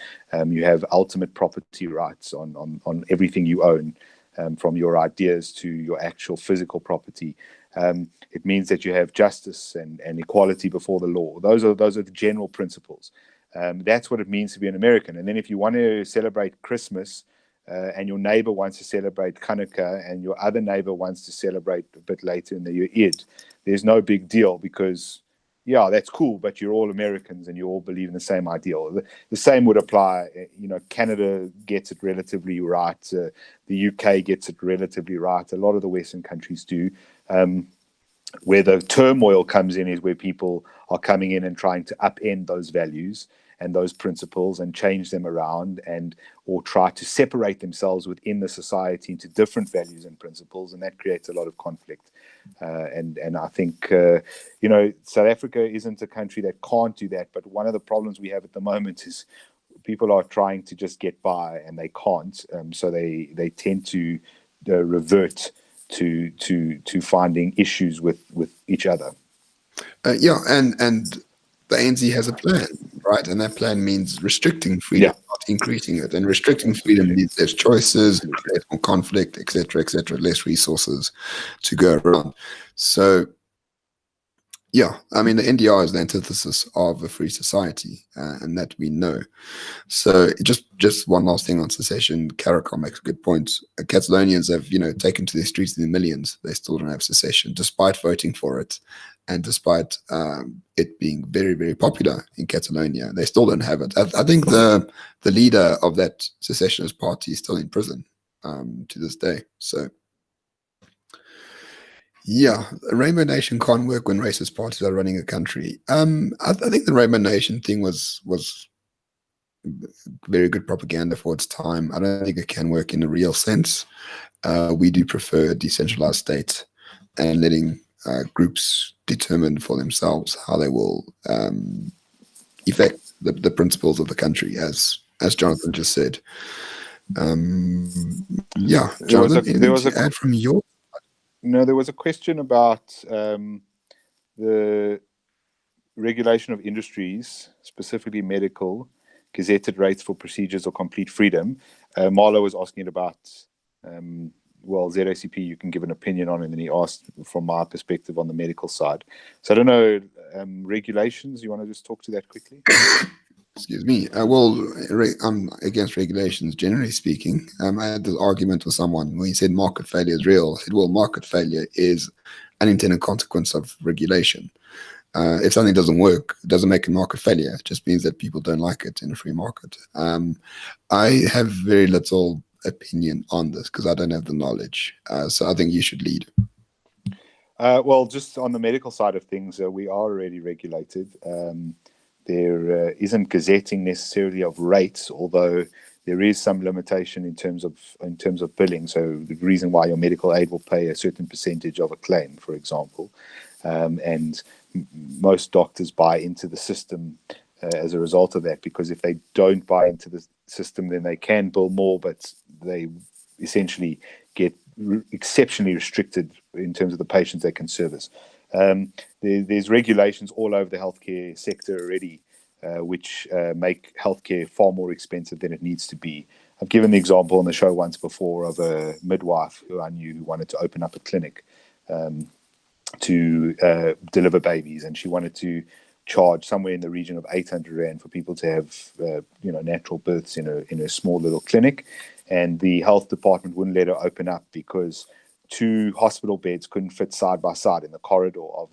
you have ultimate property rights on everything you own, from your ideas to your actual physical property. It means that you have justice and equality before the law. Those are the general principles. That's what it means to be an American. And then if you want to celebrate Christmas, and your neighbor wants to celebrate Hanukkah, and your other neighbor wants to celebrate a bit later in the year Eid, there's no big deal, because, yeah, that's cool, but you're all Americans and you all believe in the same ideal. The same would apply. Canada gets it relatively right. The UK gets it relatively right. A lot of the Western countries do. Where the turmoil comes in is where people are coming in and trying to upend those values and those principles and change them around, or try to separate themselves within the society into different values and principles, and that creates a lot of conflict. And I think South Africa isn't a country that can't do that, but one of the problems we have at the moment is people are trying to just get by and they can't, so they tend to revert to finding issues with each other. And the ANC has a plan, right? And that plan means restricting freedom, not increasing it. And restricting freedom means there's choices, it creates more conflict, etc., less resources to go around. So, yeah, I mean, the NDR is the antithesis of a free society, and that we know. So just one last thing on secession. Karakol makes a good point. Catalonians have, taken to the streets in the millions. They still don't have secession, despite voting for it, and despite it being very, very popular in Catalonia. They still don't have it. I think the leader of that secessionist party is still in prison to this day. So, yeah, Rainbow Nation can't work when racist parties are running a country. I think the Rainbow Nation thing was very good propaganda for its time. I don't think it can work in the real sense. We do prefer a decentralized state and letting groups determine for themselves how they will affect the principles of the country, as Jonathan just said. Jonathan, anything to add from your? No, there was a question about the regulation of industries, specifically medical, gazetted rates for procedures or complete freedom. Marlo was asking about, ZACP, you can give an opinion on it, and then he asked from my perspective on the medical side. So I don't know, regulations, you want to just talk to that quickly? Excuse me. I'm against regulations, generally speaking. I had this argument with someone when he said market failure is real. I said, well, market failure is unintended consequence of regulation. If something doesn't work, it doesn't make a market failure. It just means that people don't like it in a free market. I have very little opinion on this because I don't have the knowledge. So I think you should lead. Well, just on the medical side of things, we are already regulated. There isn't gazetting necessarily of rates, although there is some limitation in terms of billing. So the reason why your medical aid will pay a certain percentage of a claim, for example, and most doctors buy into the system as a result of that, because if they don't buy into the system, then they can bill more, but they essentially get exceptionally restricted in terms of the patients they can service. There's regulations all over the healthcare sector already, which make healthcare far more expensive than it needs to be. I've given the example on the show once before of a midwife who I knew who wanted to open up a clinic to deliver babies, and she wanted to charge somewhere in the region of 800 rand for people to have natural births in a small little clinic, and the health department wouldn't let her open up because 2 hospital beds couldn't fit side by side in the corridor of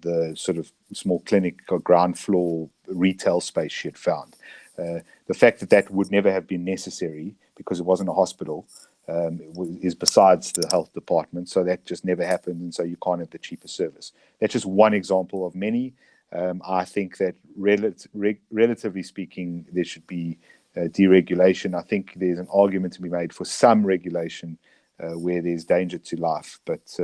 the sort of small clinic or ground floor retail space she had found. The fact that would never have been necessary because it wasn't a hospital is besides the health department, so that just never happened, and so you can't have the cheaper service. That's just one example of many. I think that relatively speaking, there should be deregulation. I think there's an argument to be made for some regulation where there's danger to life, but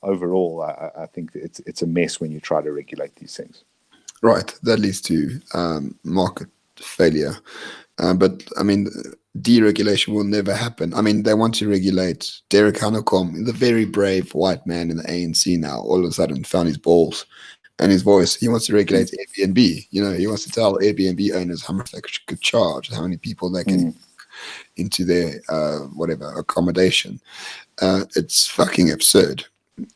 overall, I think that it's a mess when you try to regulate these things. Right, that leads to market failure. But I mean, deregulation will never happen. I mean, they want to regulate Derek Hanekom, the very brave white man in the ANC now, all of a sudden found his balls and his voice. He wants to regulate Airbnb. He wants to tell Airbnb owners how much they could charge, how many people they can into their whatever accommodation. It's fucking absurd.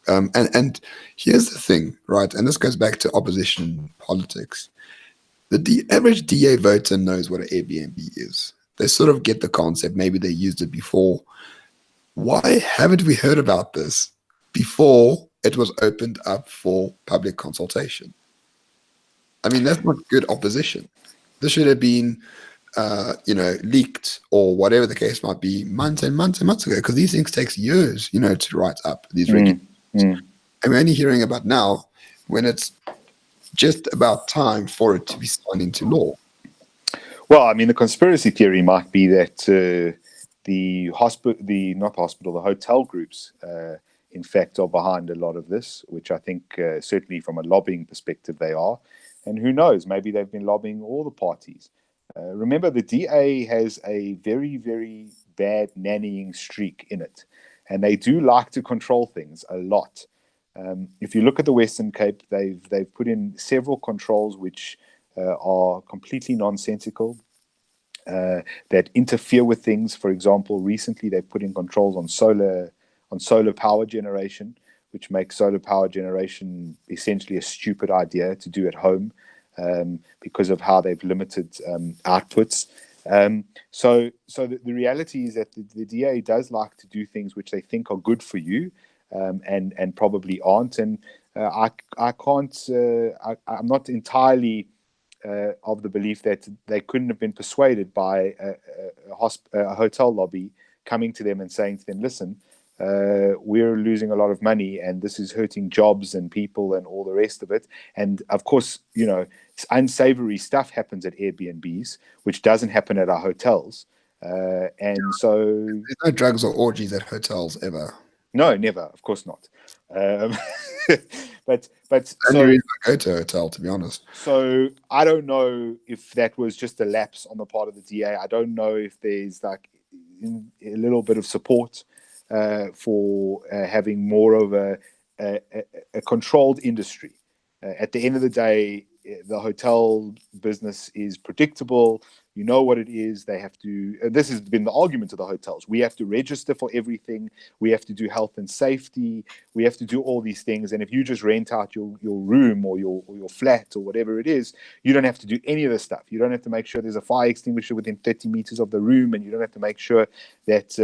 And here's the thing, right? And this goes back to opposition politics. The average DA voter knows what an Airbnb is. They sort of get the concept. Maybe they used it before. Why haven't we heard about this before it was opened up for public consultation? I mean, that's not good opposition. This should have been, leaked or whatever the case might be months and months and months ago, because these things take years, to write up these regulations. And we're only hearing about now when it's just about time for it to be signed into law. Well, I mean, the conspiracy theory might be that the hotel groups, in fact, are behind a lot of this, which I think certainly from a lobbying perspective they are. And who knows, maybe they've been lobbying all the parties. Remember, the DA has a very, very bad nannying streak in it, and they do like to control things a lot. If you look at the Western Cape, they've put in several controls which are completely nonsensical, that interfere with things. For example, recently they put in controls on solar power generation, which makes solar power generation essentially a stupid idea to do at home because of how they've limited outputs. So the reality is that the DA does like to do things which they think are good for you, and probably aren't. And I'm not entirely of the belief that they couldn't have been persuaded by a hotel lobby coming to them and saying to them, listen, we're losing a lot of money and this is hurting jobs and people and all the rest of it. And of course, unsavory stuff happens at Airbnbs, which doesn't happen at our hotels. So there's no drugs or orgies at hotels ever. No, never. Of course not. But only reason I go to a hotel, to be honest. So I don't know if that was just a lapse on the part of the DA. I don't know if there's like a little bit of support for having more of a controlled industry. At the end of the day, the hotel business is predictable. You know what it is. They have to. This has been the argument of the hotels. We have to register for everything. We have to do health and safety. We have to do all these things. And if you just rent out your room or your flat or whatever it is, you don't have to do any of this stuff. You don't have to make sure there's a fire extinguisher within 30 meters of the room, and you don't have to make sure that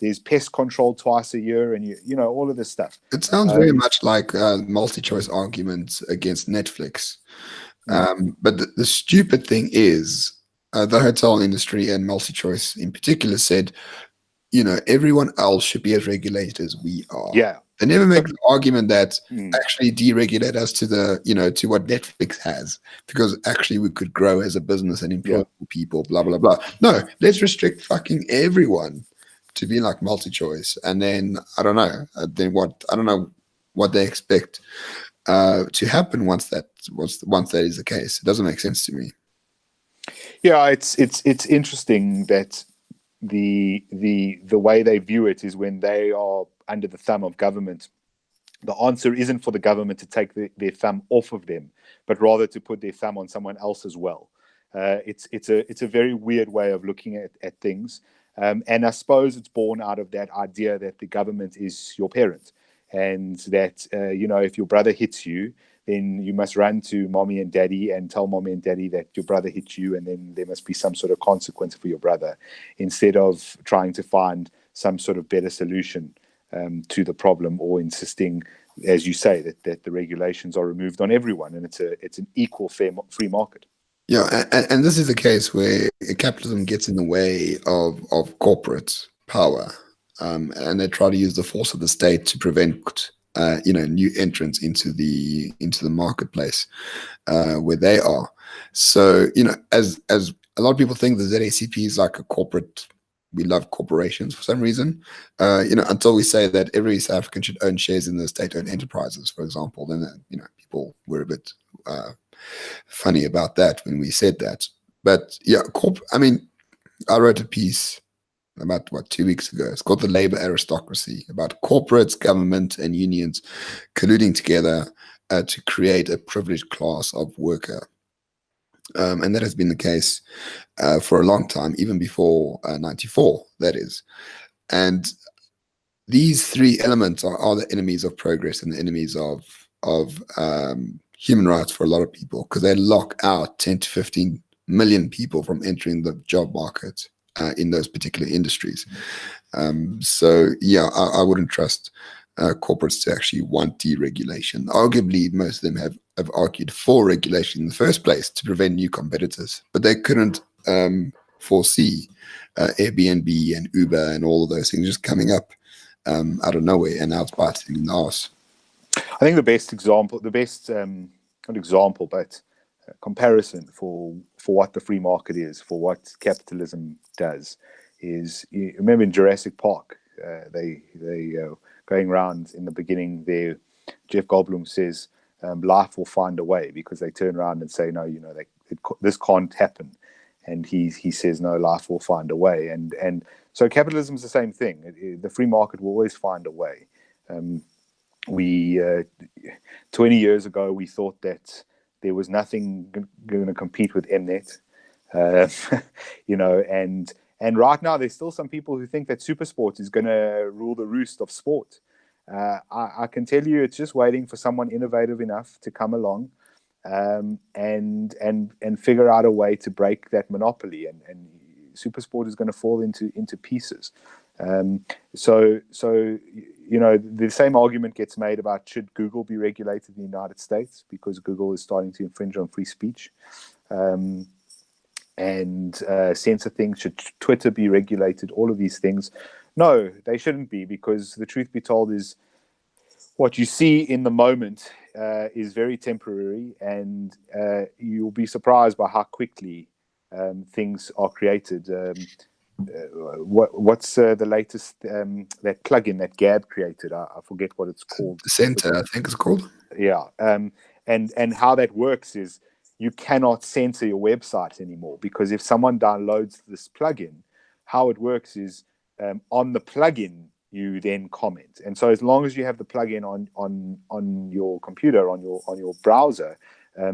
there's pest control twice a year, and you know all of this stuff. It sounds very much like multi-choice arguments against Netflix. But the stupid thing is, the hotel industry and multi-choice in particular said, everyone else should be as regulated as we are. Yeah. They never make the argument that actually deregulate us to to what Netflix has, because actually we could grow as a business and employ people, blah, blah, blah. No, let's restrict fucking everyone to be like multi-choice. And then, I don't know what they expect to happen once that is the case. It doesn't make sense to me. Yeah, it's interesting that the way they view it is when they are under the thumb of government. The answer isn't for the government to take their thumb off of them, but rather to put their thumb on someone else as well. It's a very weird way of looking at things, and I suppose it's born out of that idea that the government is your parent, and that if your brother hits you, then you must run to mommy and daddy and tell mommy and daddy that your brother hit you, and then there must be some sort of consequence for your brother, instead of trying to find some sort of better solution to the problem, or insisting, as you say, that the regulations are removed on everyone, and it's an equal free market. Yeah, and this is a case where capitalism gets in the way of corporate power, and they try to use the force of the state to prevent new entrants into the marketplace where they are. So as a lot of people think, the ZACP is like a corporate. We love corporations for some reason, until we say that every South African should own shares in the state-owned enterprises, for example. Then people were a bit funny about that when we said that. But yeah, I wrote a piece about 2 weeks ago. It's called "The Labor Aristocracy," about corporates, government, and unions colluding together to create a privileged class of worker. And that has been the case for a long time, even before '94, that is. And these three elements are the enemies of progress and the enemies of human rights for a lot of people, because they lock out 10 to 15 million people from entering the job market in those particular industries. So yeah, I wouldn't trust corporates to actually want deregulation. Arguably, most of them have argued for regulation in the first place to prevent new competitors, but they couldn't foresee Airbnb and Uber and all of those things just coming up out of nowhere, and now it's biting in the arse. I think the best example, not example, but comparison for what the free market is, for what capitalism does, is, you remember in Jurassic Park, they going around in the beginning there, Jeff Goldblum says, life will find a way, because they turn around and say, no, this can't happen. And he says, no, life will find a way. And so capitalism is the same thing. The free market will always find a way. 20 years ago, we thought that there was nothing going to compete with Mnet, and right now there's still some people who think that Supersport is going to rule the roost of sport. I can tell you, it's just waiting for someone innovative enough to come along and figure out a way to break that monopoly, and Supersport is going to fall into pieces. So the same argument gets made about, should Google be regulated in the United States, because Google is starting to infringe on free speech and censor things. Should Twitter be regulated? All of these things. No, they shouldn't be, because the truth be told is, what you see in the moment is very temporary, and you'll be surprised by how quickly things are created. What's the latest that plugin that Gab created? I forget what it's called. Center, I think it's called. Yeah, and how that works is, you cannot censor your website anymore, because if someone downloads this plugin, how it works is, on the plugin you then comment, and so as long as you have the plugin on your computer, on your browser,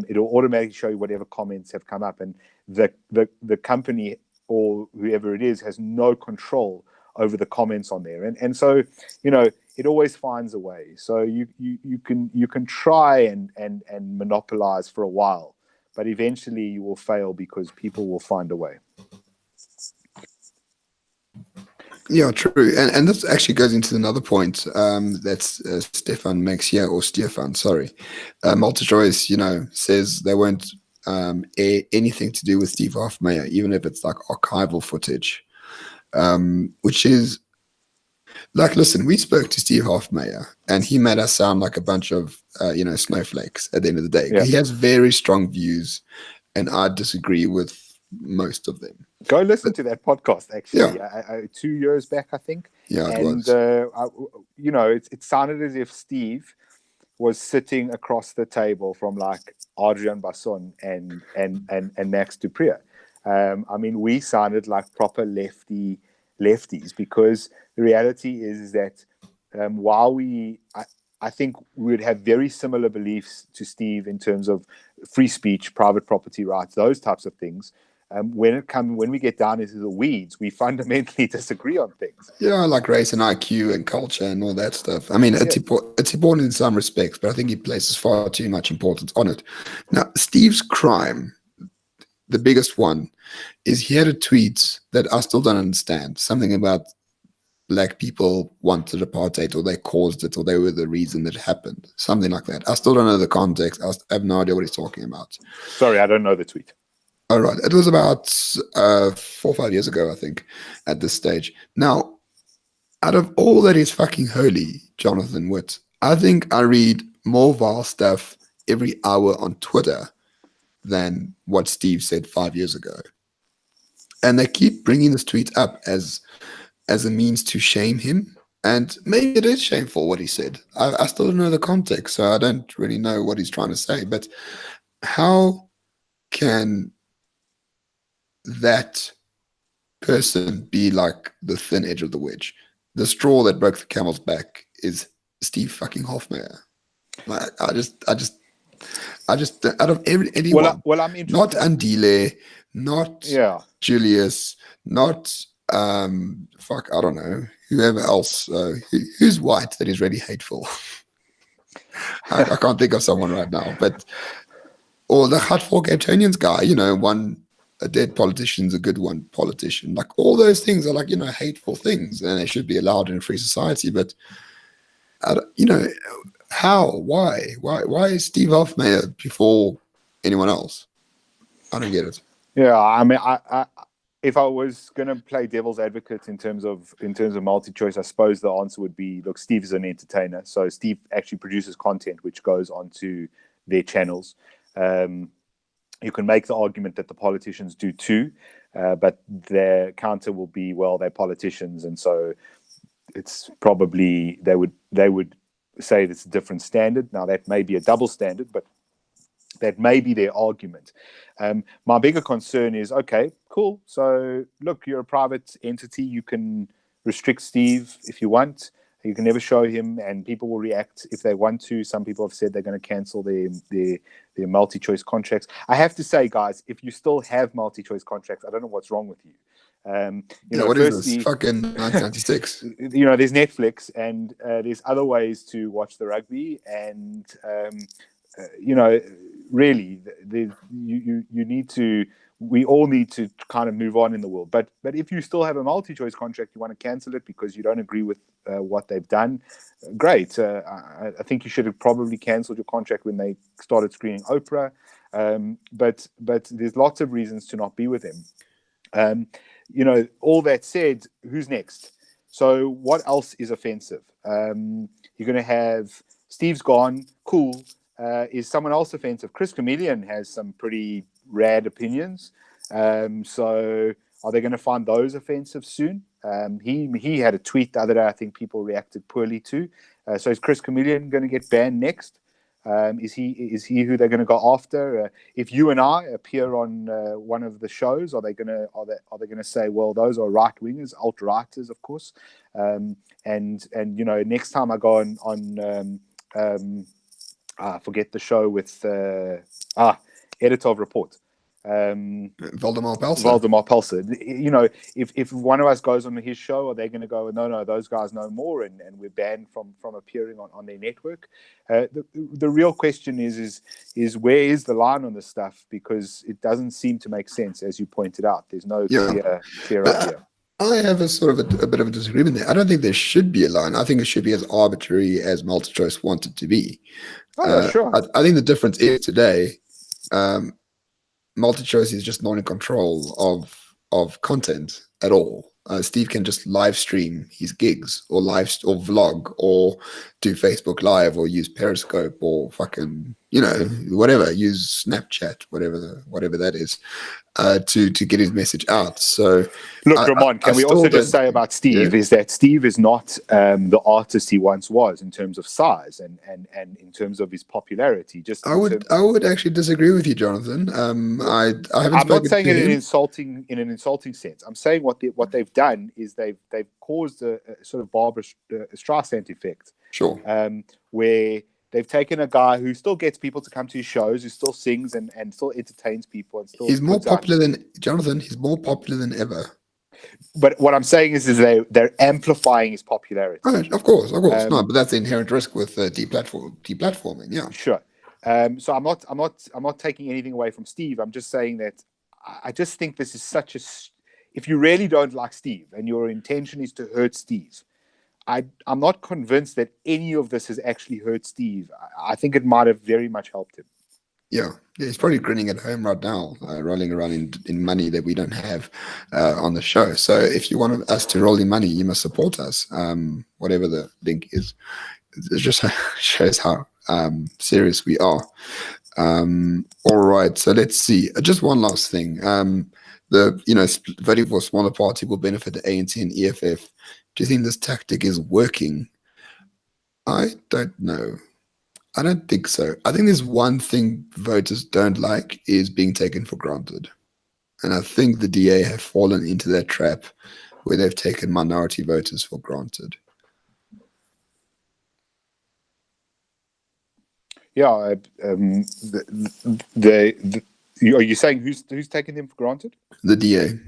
it'll automatically show you whatever comments have come up, and the company or whoever it is has no control over the comments on there, and so it always finds a way. So you can try and monopolize for a while, but eventually you will fail, because people will find a way. Yeah, true. And this actually goes into another point that Stefan makes here, or Stefan, sorry. MultiChoice, says they won't air anything to do with Steve Hofmeyr, even if it's like archival footage, which is like, listen, we spoke to Steve Hofmeyr, and he made us sound like a bunch of, snowflakes at the end of the day. Yeah. He has very strong views, and I disagree with most of them. Go listen to that podcast, actually. Yeah. 2 years back, I think. Yeah, it was. It sounded as if Steve was sitting across the table from like Adrian Basson and Max Dupree. We sounded like proper lefties, because the reality is that while I think we would have very similar beliefs to Steve in terms of free speech, private property rights, those types of things, When we get down into the weeds, we fundamentally disagree on things. Yeah, like race and IQ and culture and all that stuff. I mean, it's important in some respects, but I think he places far too much importance on it. Now, Steve's crime, the biggest one, is he had a tweet that I still don't understand. Something about black people wanted apartheid, or they caused it, or they were the reason that it happened. Something like that. I still don't know the context. I have no idea what he's talking about. Sorry, I don't know the tweet. All right. It was about 4 or 5 years ago, I think, at this stage. Now, out of all that is fucking holy, Jonathan Witt, I think I read more vile stuff every hour on Twitter than what Steve said 5 years ago. And they keep bringing this tweet up as a means to shame him. And maybe it is shameful what he said. I still don't know the context, so I don't really know what he's trying to say. But how can that person be like the thin edge of the wedge? The straw that broke the camel's back is Steve fucking Hofmeyr. Like, I just out of anyone, well, I'm interested. Not Andile, not Julius, not I don't know, whoever else who's white that is really hateful. I can't think of someone right now, but or the Hutful Gatonians guy, a dead politician's a good one politician. Like, all those things are like, hateful things, and they should be allowed in a free society. But how? Why is Steve Hofmeyr before anyone else? I don't get it. Yeah, I mean, I if I was going to play devil's advocate in terms of multi-choice, I suppose the answer would be, look, Steve is an entertainer, so Steve actually produces content which goes onto their channels. You can make the argument that the politicians do too, but their counter will be, well, they're politicians, and so it's probably they would say it's a different standard. Now, that may be a double standard, but that may be their argument. My bigger concern is, okay, cool. So, look, you're a private entity. You can restrict Steve if you want. You can never show him, and people will react if they want to. Some people have said they're going to cancel their multi-choice contracts. I have to say, guys, if you still have multi-choice contracts, I don't know what's wrong with you. What is this? Fucking 1996. There's Netflix, and there's other ways to watch the rugby, and really, you need to. We all need to kind of move on in the world. But if you still have a multi-choice contract, you want to cancel it because you don't agree with what they've done, great. I think you should have probably cancelled your contract when they started screening Oprah. But there's lots of reasons to not be with them. All that said, who's next? So what else is offensive? You're going to have Steve's gone, cool. Is someone else offensive? Chris Chameleon has some pretty rad opinions. So are they going to find those offensive soon? He had a tweet the other day I think people reacted poorly to. So is Chris Chameleon going to get banned next? Is he who they're going to go after? If you and I appear on one of the shows, are they going to say, well, those are right wingers, alt righters, of course, and next time I go on I forget the show with editor of Report. Valdemar Pelser. If one of us goes on his show, are they going to go, no, those guys know more, and we're banned from appearing on their network? The real question is where is the line on this stuff? Because it doesn't seem to make sense, as you pointed out. There's no clear idea. I have a sort of a bit of a disagreement there. I don't think there should be a line. I think it should be as arbitrary as multi-choice wanted to be. Sure. I think the difference is today, multi-choice is just not in control of content at all. Steve can just live stream his gigs or vlog or do Facebook Live or use Periscope or fucking whatever, use Snapchat, whatever that is, to get his message out. So look, Ramon, can we also just say about Steve is that Steve is not the artist he once was in terms of size and in terms of his popularity. I would actually disagree with you, Jonathan. I'm not saying it in an insulting sense. I'm saying what they've done is they've caused a sort of Barbra Streisand effect. Sure. Where they've taken a guy who still gets people to come to his shows, who still sings and still entertains people and still He's more puts out. popular than Jonathan. He's more popular than ever. But what I'm saying is they're amplifying his popularity. Oh, of course. No, but that's the inherent risk with deplatforming. Yeah, sure. So I'm not taking anything away from Steve. I'm just saying that I just think this is such a. If you really don't like Steve and your intention is to hurt Steve, I'm not convinced that any of this has actually hurt Steve. I think it might have very much helped him. Yeah, he's probably grinning at home right now, rolling around in money that we don't have on the show. So if you want us to roll in money, you must support us, whatever the link is. It just shows how serious we are. All right, so let's see. Just one last thing. Voting for a smaller party will benefit the ANC and EFF. Do you think this tactic is working? I don't know. I don't think so. I think there's one thing voters don't like is being taken for granted. And I think the DA have fallen into that trap where they've taken minority voters for granted. Yeah. Are you saying who's taken them for granted? The DA.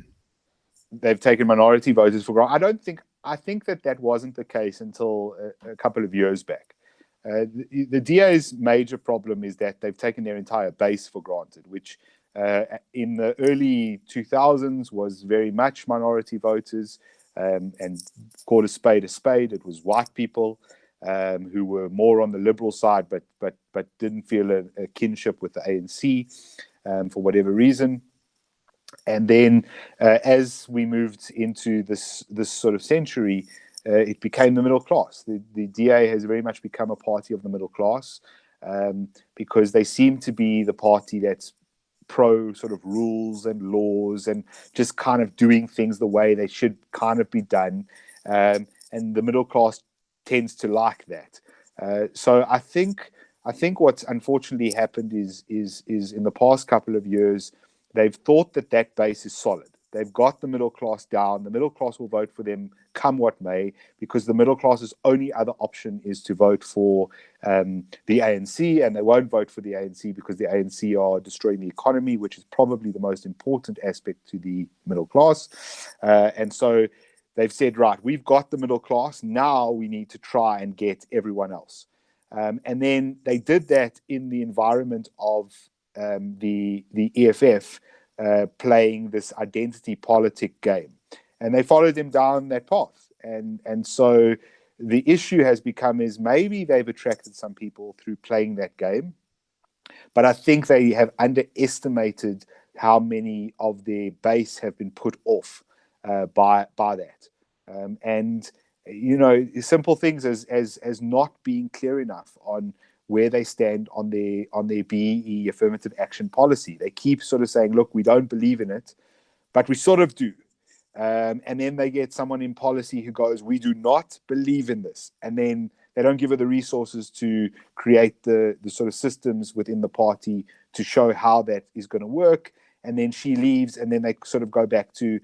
They've taken minority voters for granted. I think that wasn't the case until a couple of years back. The DA's major problem is that they've taken their entire base for granted, which in the early 2000s was very much minority voters, and called a spade a spade. It was white people who were more on the liberal side, but didn't feel a kinship with the ANC for whatever reason. And then as we moved into this sort of century, it became the middle class. The DA has very much become a party of the middle class because they seem to be the party that's pro sort of rules and laws and just kind of doing things the way they should kind of be done. And the middle class tends to like that. So I think what's unfortunately happened is in the past couple of years, they've thought that base is solid. They've got the middle class down. The middle class will vote for them come what may, because the middle class's only other option is to vote for the ANC, and they won't vote for the ANC because the ANC are destroying the economy, which is probably the most important aspect to the middle class. And so they've said, right, we've got the middle class. Now we need to try and get everyone else. And then they did that in the environment of the EFF playing this identity politic game, and they followed them down that path. And so the issue has become is maybe they've attracted some people through playing that game, but I think they have underestimated how many of their base have been put off by that. And simple things as not being clear enough on where they stand on their BEE affirmative action policy. They keep sort of saying, look, we don't believe in it, but we sort of do. And then they get someone in policy who goes, we do not believe in this. And then they don't give her the resources to create the sort of systems within the party to show how that is going to work. And then she leaves, and then they sort of go back to,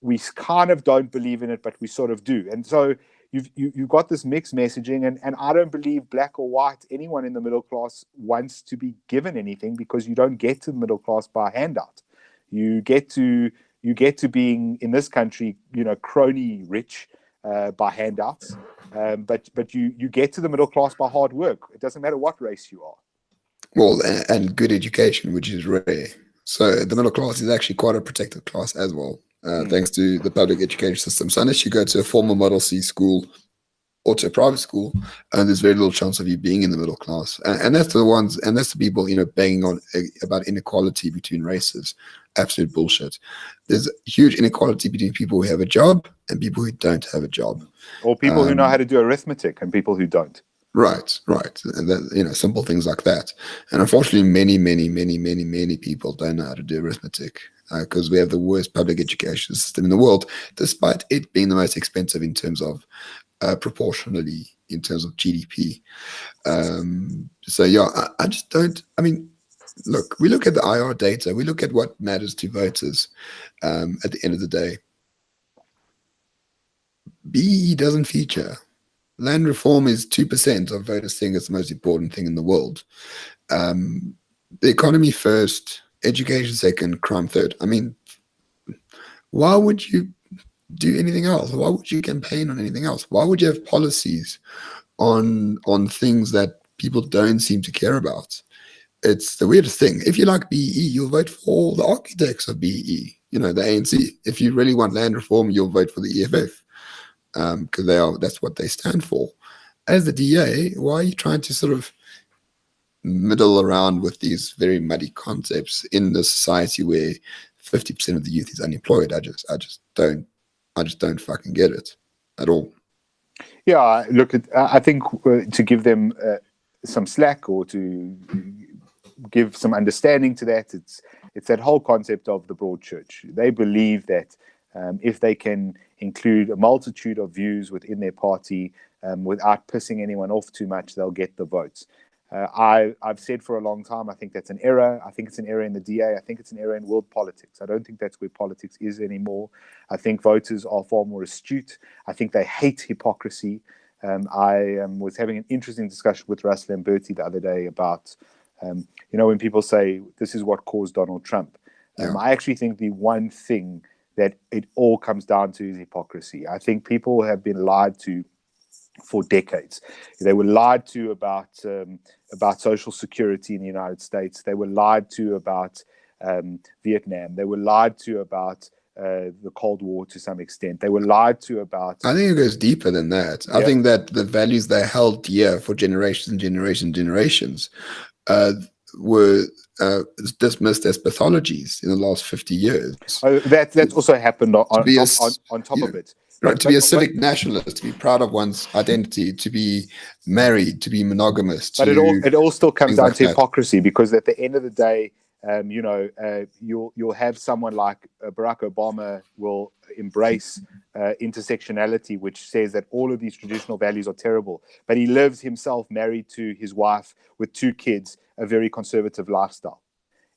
we kind of don't believe in it, but we sort of do. And so you've got this mixed messaging, and I don't believe black or white, anyone in the middle class wants to be given anything, because you don't get to the middle class by handout. You get to being in this country, crony rich by handouts, but you get to the middle class by hard work. It doesn't matter what race you are. Well, and good education, which is rare. So the middle class is actually quite a protected class as well. Thanks to the public education system. So unless you go to a formal Model C school or to a private school, there's very little chance of you being in the middle class. And that's the people, banging on about inequality between races. Absolute bullshit. There's huge inequality between people who have a job and people who don't have a job. Or people who know how to do arithmetic and people who don't. Right. And that, simple things like that. And unfortunately, many people don't know how to do arithmetic because we have the worst public education system in the world, despite it being the most expensive in terms of proportionally in terms of GDP. So yeah, I just don't. I mean, look, we look at the IR data. We look at what matters to voters. At the end of the day, BE doesn't feature. land reform is 2% of voters think it's the most important thing in the world. The economy first, education second, crime third. I mean, why would you do anything else? Why would you campaign on anything else? Why would you have policies on things that people don't seem to care about? It's the weirdest thing. If you like BE, you'll vote for the architects of BE, the ANC. If you really want land reform, you'll vote for the EFF, because that's what they stand for. As the DA, why are you trying to sort of middle around with these very muddy concepts in the society where 50% of the youth is unemployed? I just don't fucking get it at all. Yeah, look, I think to give them some slack, or to give some understanding to that, it's that whole concept of the broad church. They believe that if they can include a multitude of views within their party without pissing anyone off too much, they'll get the votes. I've said for a long time, I think that's an error. I think it's an error in the DA. I think it's an error in world politics. I don't think that's where politics is anymore. I think voters are far more astute. I think they hate hypocrisy. I was having an interesting discussion with Russ Lamberti the other day about, when people say this is what caused Donald Trump. I actually think the one thing that it all comes down to is hypocrisy. I think people have been lied to for decades. They were lied to about Social Security in the United States. They were lied to about Vietnam. They were lied to about the Cold War to some extent. They were lied to about... I think it goes deeper than that. I think that the values they held dear for generations and generations were dismissed as pathologies in the last 50 years. That's also happened on top of it. Right, to be a civic nationalist, to be proud of one's identity, to be married, to be monogamous. But it all still comes down to hypocrisy, because at the end of the day, you'll have someone like Barack Obama will embrace intersectionality, which says that all of these traditional values are terrible, but he lives himself married to his wife with 2 kids, a very conservative lifestyle.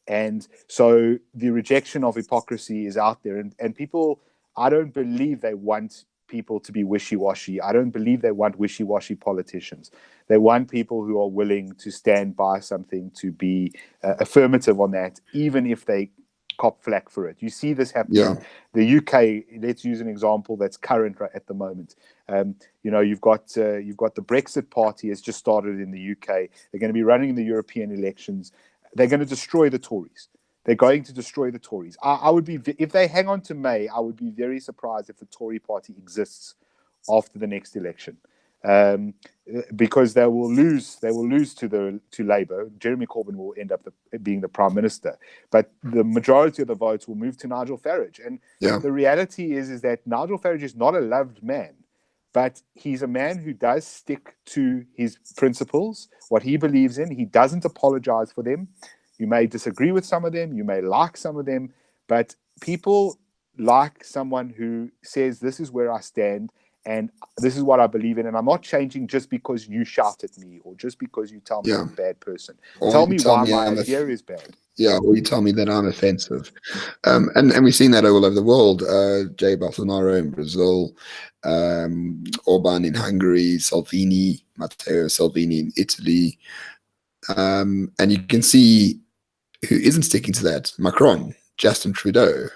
And so the rejection of hypocrisy is out there, and people, I don't believe they want people to be wishy-washy. I don't believe they want wishy-washy politicians. They want people who are willing to stand by something, to be affirmative on that, even if they cop flack for it. You see this happening. Yeah. The UK, let's use an example that's current right at the moment. You've got the Brexit Party has just started in the UK. They're going to be running in the European elections. They're going to destroy the Tories. They're going to destroy the Tories. I would be, if they hang on to May, I would be very surprised if the Tory party exists after the next election, because they will lose. They will lose to Labour. Jeremy Corbyn will end up being the Prime Minister, but the majority of the votes will move to Nigel Farage. And the reality is that Nigel Farage is not a loved man, but he's a man who does stick to his principles, what he believes in. He doesn't apologise for them. You may disagree with some of them, you may like some of them, but people like someone who says, this is where I stand and this is what I believe in, and I'm not changing just because you shout at me or just because you tell me I'm a bad person. Tell me why my idea is bad. Yeah, or you tell me that I'm offensive. And we've seen that all over the world. Jair Bolsonaro in Brazil, Orban in Hungary, Matteo Salvini in Italy. And you can see who isn't sticking to that: Macron, Justin Trudeau,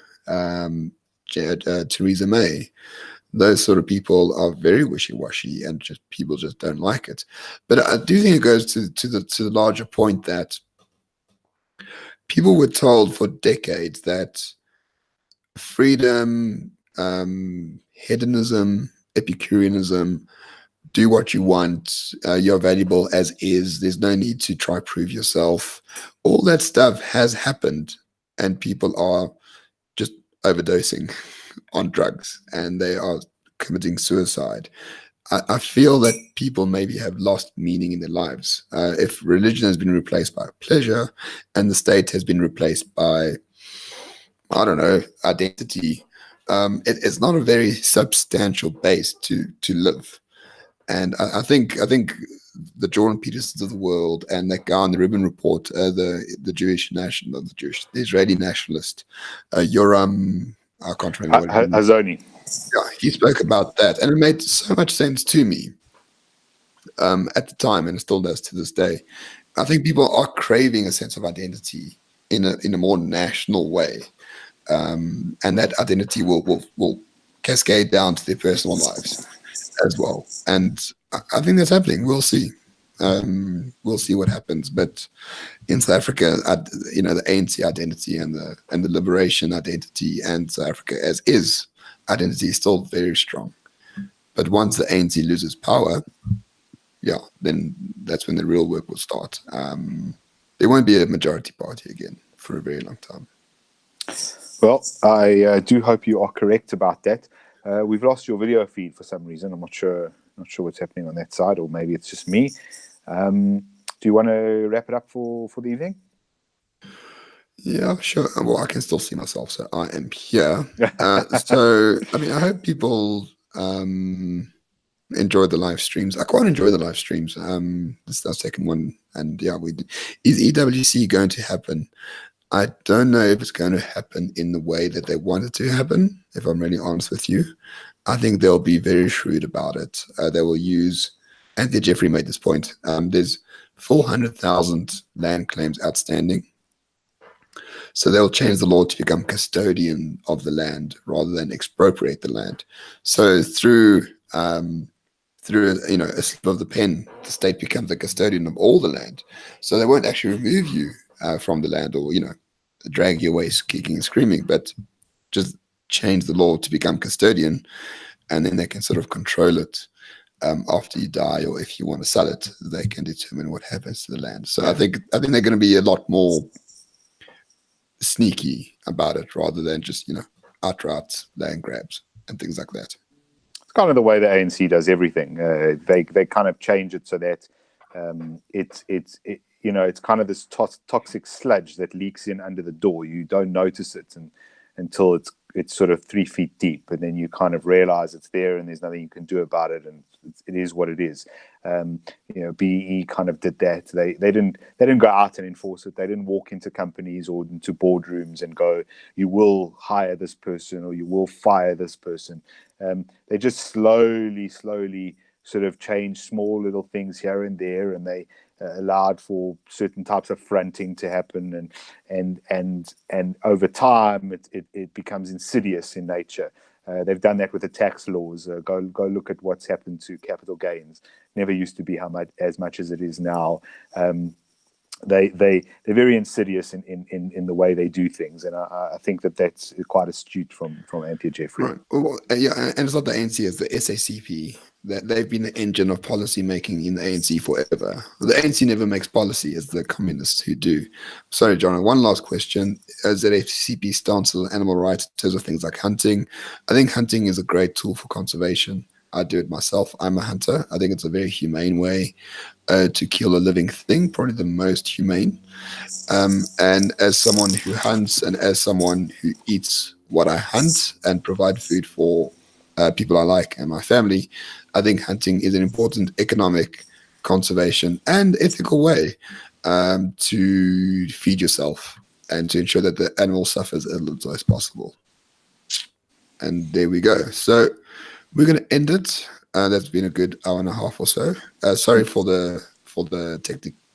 Theresa May. Those sort of people are very wishy-washy, and people just don't like it. But I do think it goes to the larger point that people were told for decades that freedom, hedonism, Epicureanism, do what you want, you're valuable as is, there's no need to try prove yourself. All that stuff has happened, and people are just overdosing on drugs and they are committing suicide. I feel that people maybe have lost meaning in their lives. If religion has been replaced by pleasure and the state has been replaced by, I don't know, identity, it's not a very substantial base to live. And I think the Jordan Petersons of the world and that guy on the Ribbon Report, the Israeli nationalist, Yoram, I can't remember what Hazony. Yeah, he spoke about that, and it made so much sense to me. at the time, and it still does to this day. I think people are craving a sense of identity in a more national way, and that identity will cascade down to their personal lives as well. And I think that's happening. We'll see. We'll see what happens. But in South Africa, the ANC identity and the liberation identity and South Africa as is identity is still very strong. But once the ANC loses power, yeah, then that's when the real work will start. There won't be a majority party again for a very long time. Well, I do hope you are correct about that. We've lost your video feed for some reason. I'm not sure what's happening on that side, or maybe it's just me. Do you want to wrap it up for the evening? Yeah, sure. Well, I can still see myself, so I am here. So, I mean, I hope people enjoy the live streams. I quite enjoy the live streams. This is our second one, and yeah, is EWC going to happen? I don't know if it's going to happen in the way that they want it to happen, if I'm really honest with you. I think they'll be very shrewd about it. They will use, Anthony Jeffrey made this point, there's 400,000 land claims outstanding. So they'll change the law to become custodian of the land rather than expropriate the land. So through a slip of the pen, the state becomes the custodian of all the land. So they won't actually remove you from the land or drag you away kicking and screaming, but just change the law to become custodian, and then they can sort of control it after you die, or if you want to sell it, they can determine what happens to the land. So I think they're going to be a lot more sneaky about it rather than just outright land grabs and things like that. It's kind of the way the ANC does everything. They kind of change it so that it's kind of this toxic sludge that leaks in under the door. You don't notice it until it's sort of 3 feet deep, and then you kind of realize it's there and there's nothing you can do about it, and it is what it is. BE kind of did that. They didn't go out and enforce it. They didn't walk into companies or into boardrooms and go, you will hire this person or you will fire this person. They just slowly sort of changed small little things here and there, and they allowed for certain types of fronting to happen, and over time it becomes insidious in nature. They've done that with the tax laws. Go look at what's happened to capital gains. Never used to be as much as it is now. They're very insidious in the way they do things, and I think that's quite astute from Anthony Jeffrey. Right. Well, yeah, and it's not the ANC, it's the SACP. That they've been the engine of policy making in the ANC forever. The ANC never makes policy, it's the communists who do. Sorry, John. One last question: is that SACP stance on animal rights in terms of things like hunting? I think hunting is a great tool for conservation. I do it myself. I'm a hunter. I think it's a very humane way to kill a living thing, probably the most humane. And as someone who hunts and as someone who eats what I hunt and provide food for people I like and my family, I think hunting is an important economic, conservation, and ethical way to feed yourself and to ensure that the animal suffers as little as possible. And there we go. So we're going to end it. That's been a good hour and a half or so. Sorry for the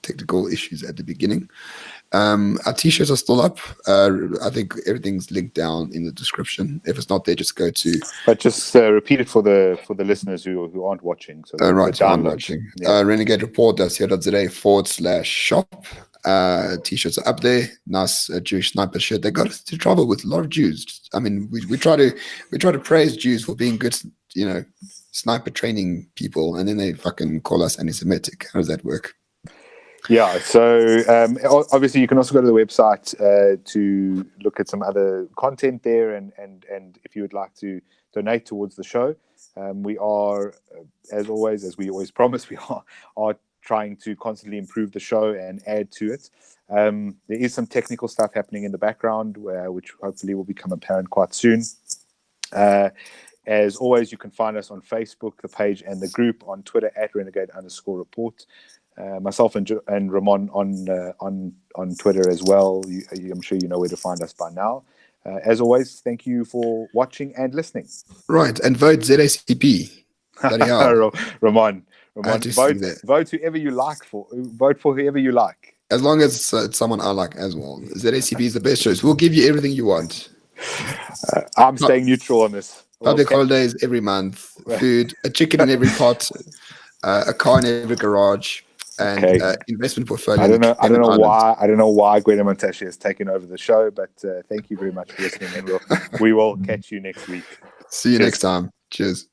technical issues at the beginning. Our t-shirts are still up. I think everything's linked down in the description. If it's not there, just go to. But just repeat it for the listeners who aren't watching. So right, aren't watching. Yeah. renegadereport.co.za/shop. T-shirts are up there. Nice Jewish sniper shirt. They got us to trouble with a lot of Jews. I mean, we try to praise Jews for being good, sniper training people, and then they fucking call us anti-Semitic. How does that work? Yeah, so obviously you can also go to the website to look at some other content there, and if you would like to donate towards the show, we are, as we always promise, we are trying to constantly improve the show and add to it. There is some technical stuff happening in the background, which hopefully will become apparent quite soon. As always, you can find us on Facebook, the page and the group, on Twitter @renegade_report. Myself and Ramon on Twitter as well. I'm sure you know where to find us by now. As always, thank you for watching and listening. Right, and vote ZACP. Ramon I Ramon, do vote think that vote whoever you like for. Vote for whoever you like. as long as it's someone I like as well, ZACP is the best choice. We'll give you everything you want. I'm Pu- staying neutral on this. We'll Public holidays every month, food, a chicken in every pot, a car in every garage, and Okay. investment portfolio I in the don't know. I don't Cayman know Islands. why. I don't know why Gwen Montashe has taken over the show, but thank you very much for listening, and we will catch you next week. See you next Cheers. time. Cheers.